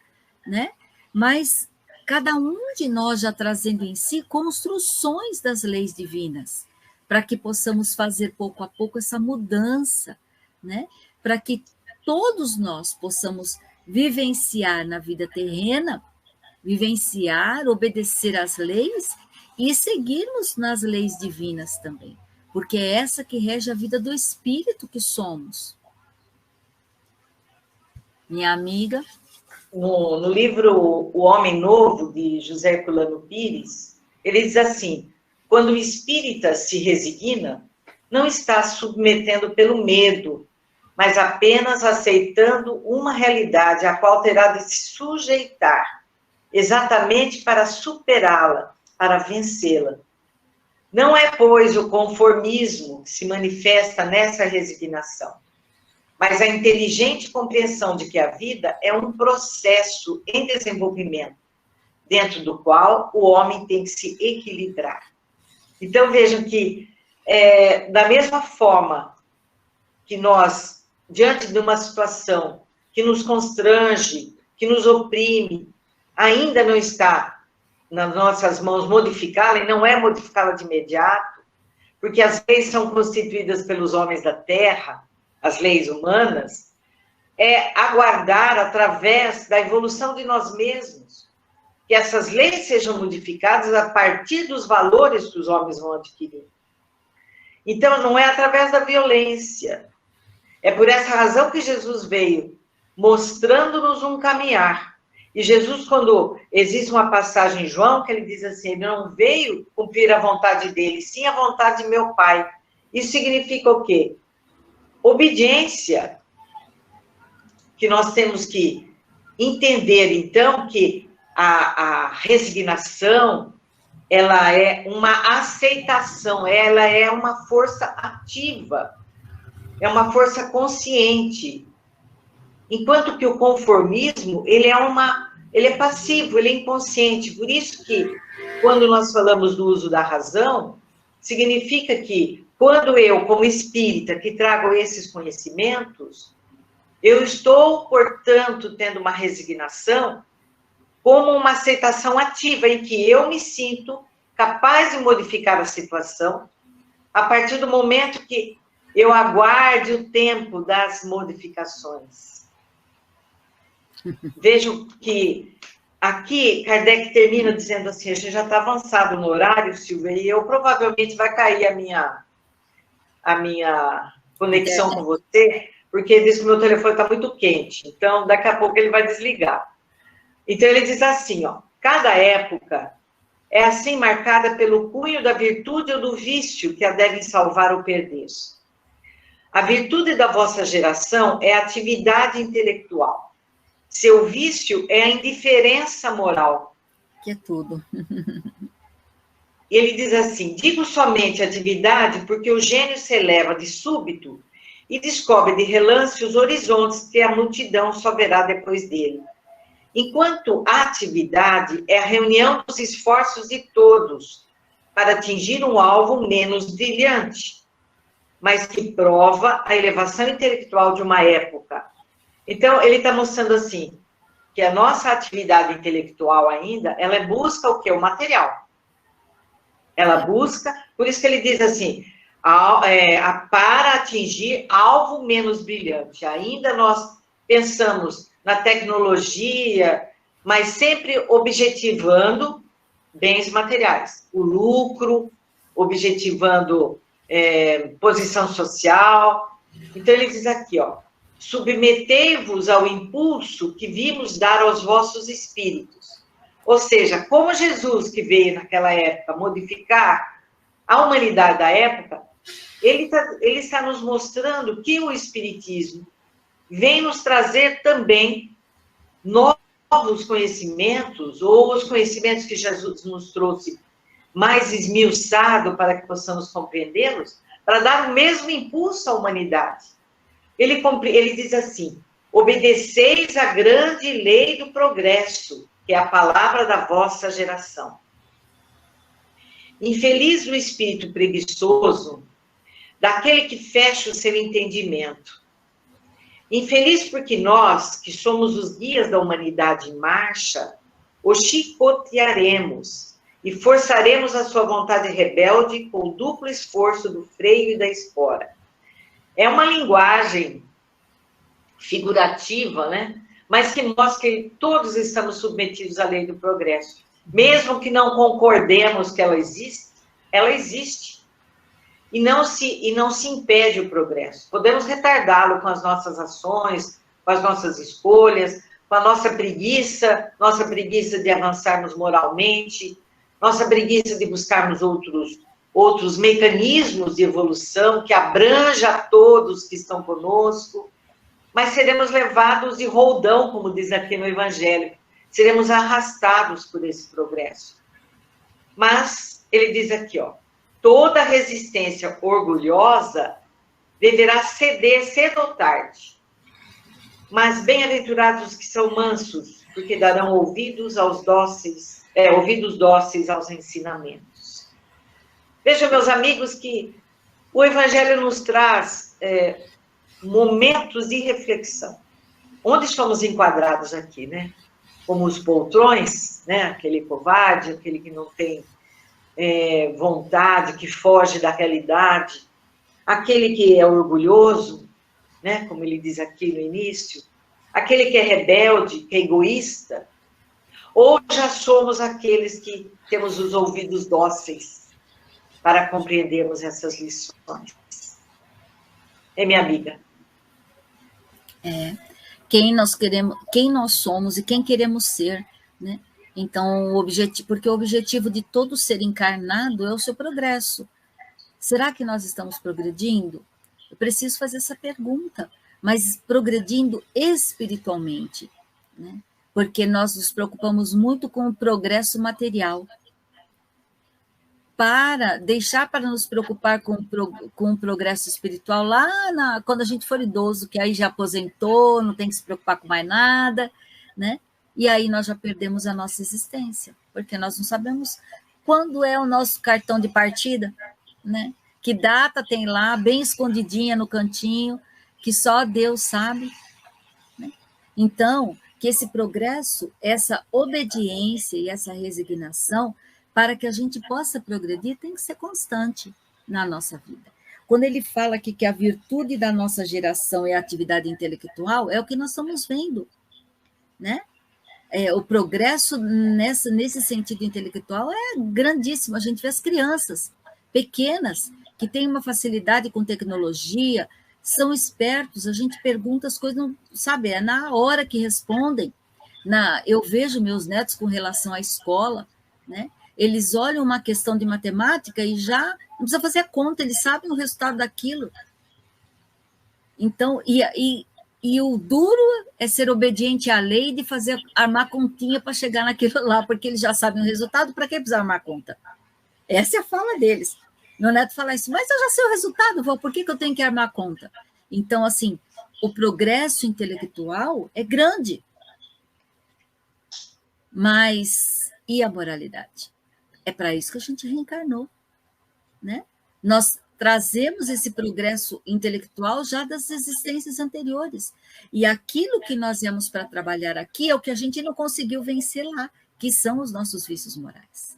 né? Mas cada um de nós já trazendo em si construções das leis divinas, para que possamos fazer pouco a pouco essa mudança, né? Para que todos nós possamos vivenciar na vida terrena, vivenciar, obedecer às leis e seguirmos nas leis divinas também, porque é essa que rege a vida do espírito que somos. Minha amiga. No livro O Homem Novo, de José Herculano Pires, ele diz assim: quando o espírita se resigna, não está submetendo pelo medo, mas apenas aceitando uma realidade a qual terá de se sujeitar, exatamente para superá-la, para vencê-la. Não é, pois, o conformismo que se manifesta nessa resignação, mas a inteligente compreensão de que a vida é um processo em desenvolvimento, dentro do qual o homem tem que se equilibrar. Então, vejam que, da mesma forma que nós, diante de uma situação que nos constrange, que nos oprime, ainda não está nas nossas mãos modificá-la, e não é modificá-la de imediato, porque as leis são constituídas pelos homens da terra, as leis humanas, é aguardar, através da evolução de nós mesmos, que essas leis sejam modificadas a partir dos valores que os homens vão adquirir. Então, não é através da violência. É por essa razão que Jesus veio, mostrando-nos um caminhar. E Jesus, quando existe uma passagem em João, que ele diz assim, ele não veio cumprir a vontade dele, sim a vontade de meu Pai. Isso significa o quê? Obediência, que nós temos que entender, então, que a resignação, ela é uma aceitação, ela é uma força ativa, é uma força consciente, enquanto que o conformismo, ele é passivo, ele é inconsciente. Por isso que, quando nós falamos do uso da razão, significa que quando eu, como espírita, que trago esses conhecimentos, eu estou, portanto, tendo uma resignação como uma aceitação ativa, em que eu me sinto capaz de modificar a situação a partir do momento que eu aguarde o tempo das modificações. Vejam que aqui Kardec termina dizendo assim, a gente já está avançado no horário, Silvia, e eu provavelmente vai cair a minha conexão com você, porque ele diz que o meu telefone está muito quente, então daqui a pouco ele vai desligar. Então ele diz assim, ó, cada época é assim marcada pelo cunho da virtude ou do vício que a devem salvar ou perder. A virtude da vossa geração é a atividade intelectual. Seu vício é a indiferença moral. Que é tudo. Ele diz assim, digo somente atividade porque o gênio se eleva de súbito e descobre de relance os horizontes que a multidão só verá depois dele. Enquanto a atividade é a reunião dos esforços de todos para atingir um alvo menos brilhante, mas que prova a elevação intelectual de uma época. Então, ele está mostrando assim, que a nossa atividade intelectual ainda, ela busca o quê? O material. Ela busca, por isso que ele diz assim, para atingir alvo menos brilhante. Ainda nós pensamos na tecnologia, mas sempre objetivando bens materiais. O lucro, objetivando posição social. Então, ele diz aqui, ó, submetei-vos ao impulso que vimos dar aos vossos espíritos. Ou seja, como Jesus, que veio naquela época modificar a humanidade da época, ele está nos mostrando que o Espiritismo vem nos trazer também novos conhecimentos, ou os conhecimentos que Jesus nos trouxe mais esmiuçado para que possamos compreendê-los, para dar o mesmo impulso à humanidade. Ele diz assim: obedeceis à grande lei do progresso, que é a palavra da vossa geração. Infeliz o espírito preguiçoso, daquele que fecha o seu entendimento. Infeliz porque nós, que somos os guias da humanidade em marcha, o chicotearemos e forçaremos a sua vontade rebelde com o duplo esforço do freio e da espora. É uma linguagem figurativa, né? Mas que mostra que todos estamos submetidos à lei do progresso. Mesmo que não concordemos que ela existe, ela existe. E não se impede o progresso. Podemos retardá-lo com as nossas ações, com as nossas escolhas, com a nossa preguiça de avançarmos moralmente, nossa preguiça de buscarmos outros mecanismos de evolução que abranja a todos que estão conosco, mas seremos levados de roldão, como diz aqui no Evangelho, seremos arrastados por esse progresso. Mas ele diz aqui, ó, toda resistência orgulhosa deverá ceder cedo ou tarde. Mas bem-aventurados os que são mansos, porque darão ouvidos dóceis aos ensinamentos. Vejam, meus amigos, que o Evangelho nos traz momentos de reflexão. Onde estamos enquadrados aqui, né? Como os poltrões, né? Aquele covarde, aquele que não tem vontade, que foge da realidade, aquele que é orgulhoso, né? Como ele diz aqui no início, aquele que é rebelde, que é egoísta, ou já somos aqueles que temos os ouvidos dóceis para compreendermos essas lições. Minha amiga? Quem nós somos e quem queremos ser, né? Então, porque o objetivo de todo ser encarnado é o seu progresso. Será que nós estamos progredindo? Eu preciso fazer essa pergunta, mas progredindo espiritualmente, né? Porque nós nos preocupamos muito com o progresso material. Deixar para nos preocupar com o progresso espiritual quando a gente for idoso, que aí já aposentou, não tem que se preocupar com mais nada, né? E aí nós já perdemos a nossa existência, porque nós não sabemos quando é o nosso cartão de partida, né? Que data tem lá, bem escondidinha no cantinho, que só Deus sabe, né? Então, que esse progresso, essa obediência e essa resignação, para que a gente possa progredir, tem que ser constante na nossa vida. Quando ele fala aqui que a virtude da nossa geração é a atividade intelectual, é o que nós estamos vendo, né? O progresso nesse sentido intelectual é grandíssimo. A gente vê as crianças pequenas que têm uma facilidade com tecnologia, são espertos, a gente pergunta as coisas, não, sabe, é na hora que respondem. Eu vejo meus netos com relação à escola, né? Eles olham uma questão de matemática e já não precisa fazer a conta, eles sabem o resultado daquilo. Então, e o duro é ser obediente à lei de armar continha para chegar naquilo lá, porque eles já sabem o resultado, para que precisar armar conta? Essa é a fala deles. Meu neto fala isso, mas eu já sei o resultado, vó, por que eu tenho que armar conta? Então, assim, o progresso intelectual é grande, mas e a moralidade? É para isso que a gente reencarnou, né? Nós trazemos esse progresso intelectual já das existências anteriores. E aquilo que nós viemos para trabalhar aqui é o que a gente não conseguiu vencer lá, que são os nossos vícios morais.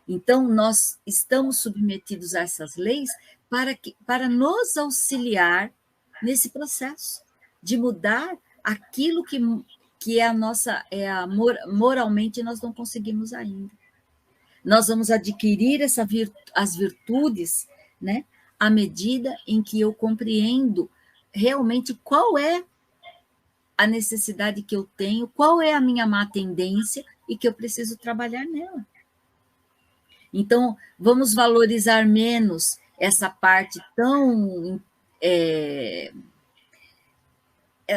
Então, nós estamos submetidos a essas leis para nos auxiliar nesse processo de mudar aquilo que é moralmente nós não conseguimos ainda. Nós vamos adquirir as virtudes, né, à medida em que eu compreendo realmente qual é a necessidade que eu tenho, qual é a minha má tendência e que eu preciso trabalhar nela. Então, vamos valorizar menos essa parte tão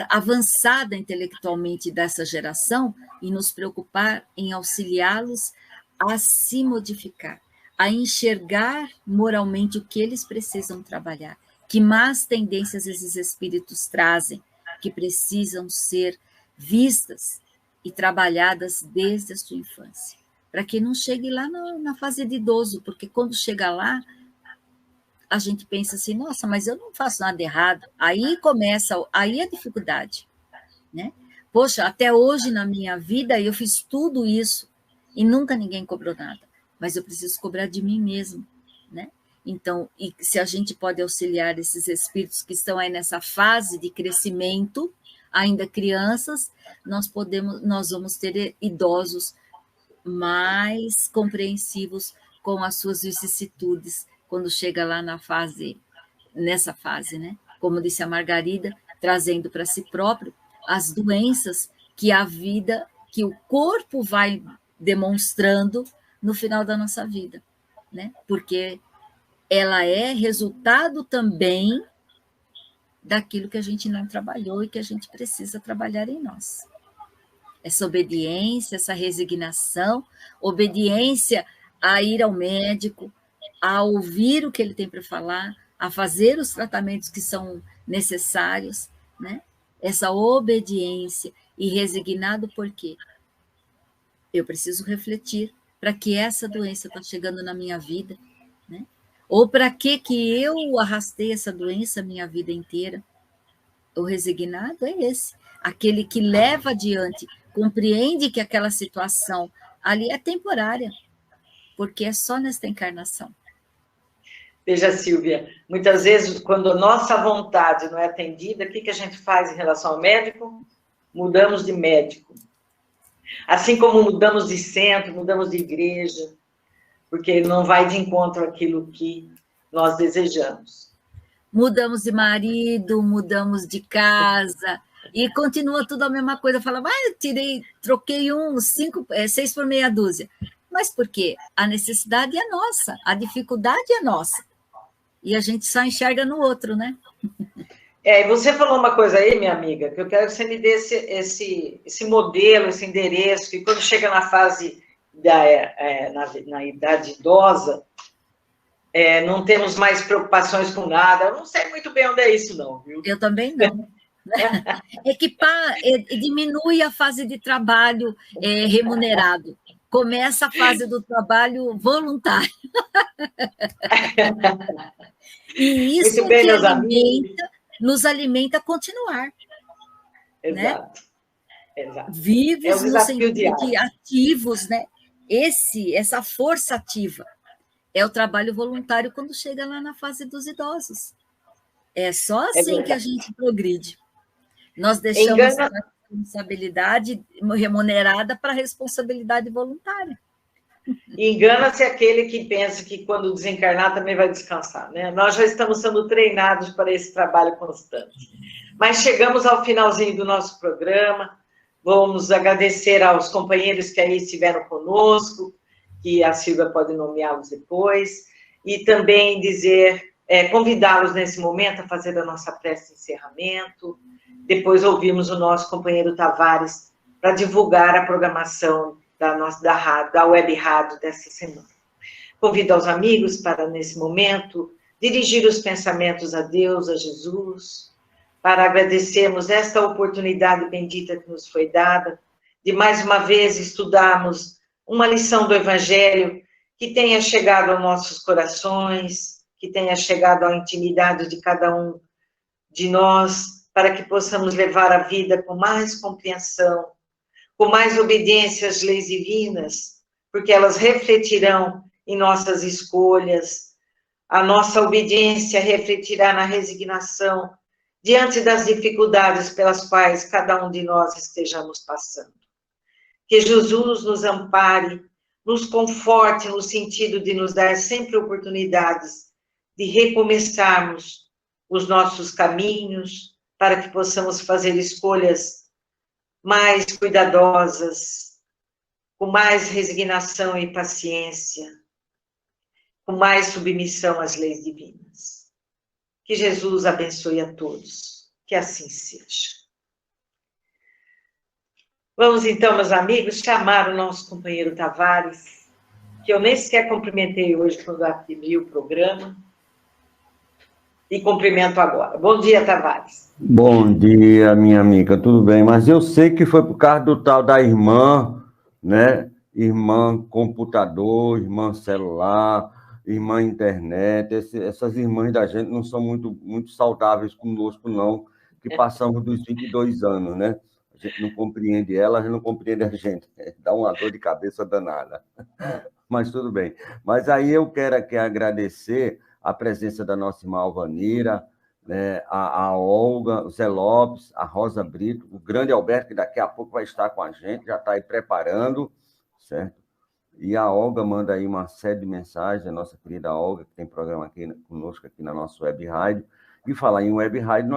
avançada intelectualmente dessa geração e nos preocupar em auxiliá-los a se modificar, a enxergar moralmente o que eles precisam trabalhar, que más tendências esses espíritos trazem, que precisam ser vistas e trabalhadas desde a sua infância, para que não chegue lá na fase de idoso, porque quando chega lá, a gente pensa assim, nossa, mas eu não faço nada errado. Aí começa, aí a dificuldade, né? Poxa, até hoje na minha vida eu fiz tudo isso e nunca ninguém cobrou nada, mas eu preciso cobrar de mim mesmo, né? Então, e se a gente pode auxiliar esses espíritos que estão aí nessa fase de crescimento, ainda crianças, nós vamos ter idosos mais compreensivos com as suas vicissitudes quando chega lá nessa fase, né? Como disse a Margarida, trazendo para si próprio as doenças que a vida, que o corpo vai demonstrando no final da nossa vida, né? Porque ela é resultado também daquilo que a gente não trabalhou e que a gente precisa trabalhar em nós. Essa obediência, essa resignação, obediência a ir ao médico, a ouvir o que ele tem para falar, a fazer os tratamentos que são necessários, né? Essa obediência e resignado por quê? Eu preciso refletir para que essa doença está chegando na minha vida, né? Ou para que eu arrastei essa doença a minha vida inteira? O resignado é esse, aquele que leva adiante, compreende que aquela situação ali é temporária, porque é só nesta encarnação. Veja, Silvia, muitas vezes, quando a nossa vontade não é atendida, o que a gente faz em relação ao médico? Mudamos de médico. Assim como mudamos de centro, mudamos de igreja, porque não vai de encontro àquilo que nós desejamos. Mudamos de marido, mudamos de casa, e continua tudo a mesma coisa. Fala, troquei 6 por meia dúzia. Mas por quê? A necessidade é nossa, a dificuldade é nossa. E a gente só enxerga no outro, né? E você falou uma coisa aí, minha amiga, que eu quero que você me dê esse modelo, esse endereço, que quando chega na fase na idade idosa, não temos mais preocupações com nada. Eu não sei muito bem onde é isso, não, viu? Eu também não. Diminui a fase de trabalho remunerado. Começa a fase do trabalho voluntário. E isso bem, nos alimenta a continuar. Exato. Né? Exato. Vivos no sentido de ativos, né? Essa força ativa é o trabalho voluntário quando chega lá na fase dos idosos. É só assim que a gente progride. Nós deixamos a responsabilidade remunerada para a responsabilidade voluntária. Engana-se aquele que pensa que quando desencarnar também vai descansar, né? Nós já estamos sendo treinados para esse trabalho constante. Mas chegamos ao finalzinho do nosso programa. Vamos agradecer aos companheiros que aí estiveram conosco, que a Silvia pode nomeá-los depois, e também convidá-los nesse momento a fazer a nossa prece de encerramento. Depois ouvimos o nosso companheiro Tavares para divulgar a programação da web rádio dessa semana. Convido aos amigos para, nesse momento, dirigir os pensamentos a Deus, a Jesus, para agradecermos esta oportunidade bendita que nos foi dada, de mais uma vez estudarmos uma lição do Evangelho que tenha chegado aos nossos corações, que tenha chegado à intimidade de cada um de nós, para que possamos levar a vida com mais compreensão, com mais obediência às leis divinas, porque elas refletirão em nossas escolhas, a nossa obediência refletirá na resignação diante das dificuldades pelas quais cada um de nós estejamos passando. Que Jesus nos ampare, nos conforte no sentido de nos dar sempre oportunidades de recomeçarmos os nossos caminhos, para que possamos fazer escolhas mais cuidadosas, com mais resignação e paciência, com mais submissão às leis divinas. Que Jesus abençoe a todos, que assim seja. Vamos então, meus amigos, chamar o nosso companheiro Tavares, que que eu nem sequer cumprimentei hoje quando abri o programa. E cumprimento agora. Bom dia, Tavares. Bom dia, minha amiga, tudo bem? Mas eu sei que foi por causa do tal da irmã, né? Irmã computador, irmã celular, irmã internet. Essas irmãs da gente não são muito saudáveis conosco, não, que passamos dos 22 anos, né? A gente não compreende ela, a gente não compreende a gente. Dá uma dor de cabeça danada. Mas tudo bem. Mas aí eu quero aqui agradecer a presença da nossa irmã Alvanira, né, a Olga, o Zé Lopes, a Rosa Brito, o grande Alberto, que daqui a pouco vai estar com a gente, já está aí preparando, certo? E a Olga manda aí uma série de mensagens, a nossa querida Olga, que tem programa aqui conosco, aqui na nossa web rádio. E falar em web rádio,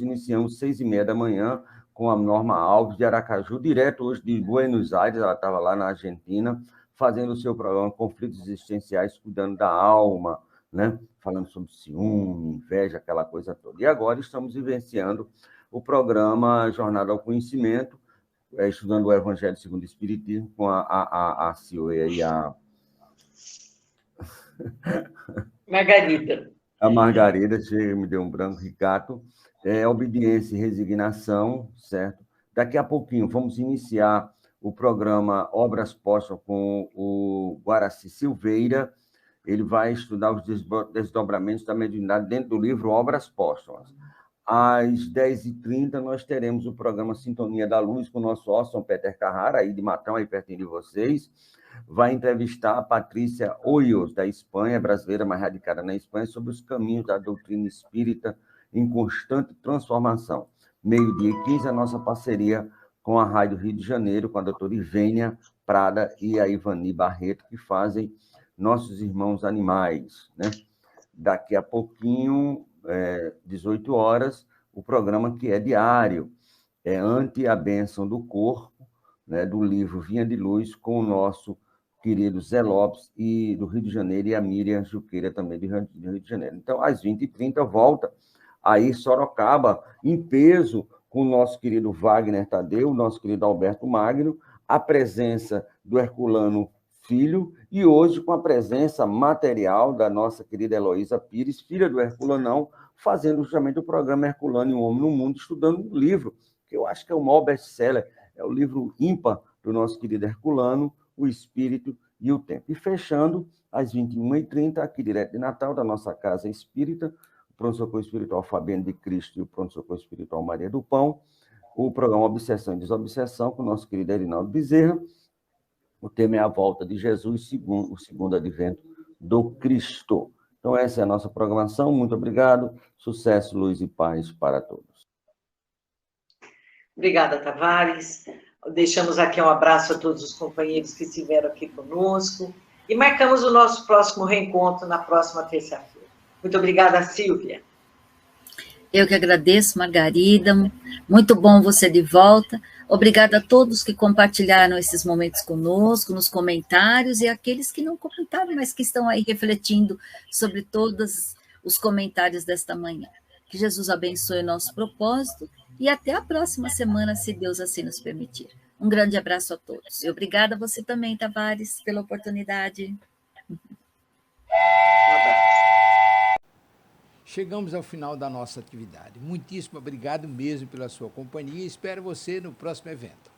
iniciamos 6h30 da manhã com a Norma Alves de Aracaju, direto hoje de Buenos Aires, ela estava lá na Argentina, fazendo o seu programa Conflitos Existenciais, cuidando da alma, né? Falando sobre ciúme, inveja, aquela coisa toda. E agora estamos vivenciando o programa Jornada ao Conhecimento, estudando o Evangelho segundo o Espiritismo, com a Silvia e a Margarida. A Margarida, chega, me deu um branco, Ricardo. Obediência e resignação, certo? Daqui a pouquinho vamos iniciar o programa Obras Póstumas com o Guaraci Silveira. Ele vai estudar os desdobramentos da mediunidade dentro do livro Obras Póstumas. Às 10h30, nós teremos o programa Sintonia da Luz com o nosso Orson Peter Carrara, aí de Matão, aí pertinho de vocês. Vai entrevistar a Patrícia Hoyos, da Espanha, brasileira, mas radicada na Espanha, sobre os caminhos da doutrina espírita em constante transformação. 12h15, a nossa parceria com a Rádio Rio de Janeiro, com a doutora Ivênia Prada e a Ivani Barreto, que fazem Nossos Irmãos Animais, né? Daqui a pouquinho, 18 horas, o programa que é diário, Ante a Bênção do Corpo, né, do livro Vinha de Luz, com o nosso querido Zé Lopes, e do Rio de Janeiro, e a Miriam Juqueira, também do Rio de Janeiro. Então, às 20h30, volta aí Sorocaba, em peso, com o nosso querido Wagner Tadeu, nosso querido Alberto Magno, a presença do Herculano Filho, e hoje com a presença material da nossa querida Heloísa Pires, filha do Herculanão, fazendo justamente o programa Herculano e o Homem no Mundo, estudando um livro, que eu acho que é o maior best-seller, é o livro ímpar do nosso querido Herculano, O Espírito e o Tempo. E fechando, às 21h30, aqui direto de Natal, da nossa Casa Espírita, o Pronto-Socorro Espiritual Fabiano de Cristo e o Pronto-Socorro Espiritual Maria do Pão, o programa Obsessão e Desobsessão, com o nosso querido Erinaldo Bezerra. O tema é a volta de Jesus, o segundo advento do Cristo. Então, essa é a nossa programação. Muito obrigado. Sucesso, luz e paz para todos. Obrigada, Tavares. Deixamos aqui um abraço a todos os companheiros que estiveram aqui conosco e marcamos o nosso próximo reencontro na próxima terça-feira. Muito obrigada, Silvia. Eu que agradeço, Margarida. Muito bom você de volta. Obrigada a todos que compartilharam esses momentos conosco, nos comentários, e aqueles que não comentaram, mas que estão aí refletindo sobre todos os comentários desta manhã. Que Jesus abençoe o nosso propósito e até a próxima semana, se Deus assim nos permitir. Um grande abraço a todos. E obrigada a você também, Tavares, pela oportunidade. Um abraço. Chegamos ao final da nossa atividade. Muitíssimo obrigado mesmo pela sua companhia e espero você no próximo evento.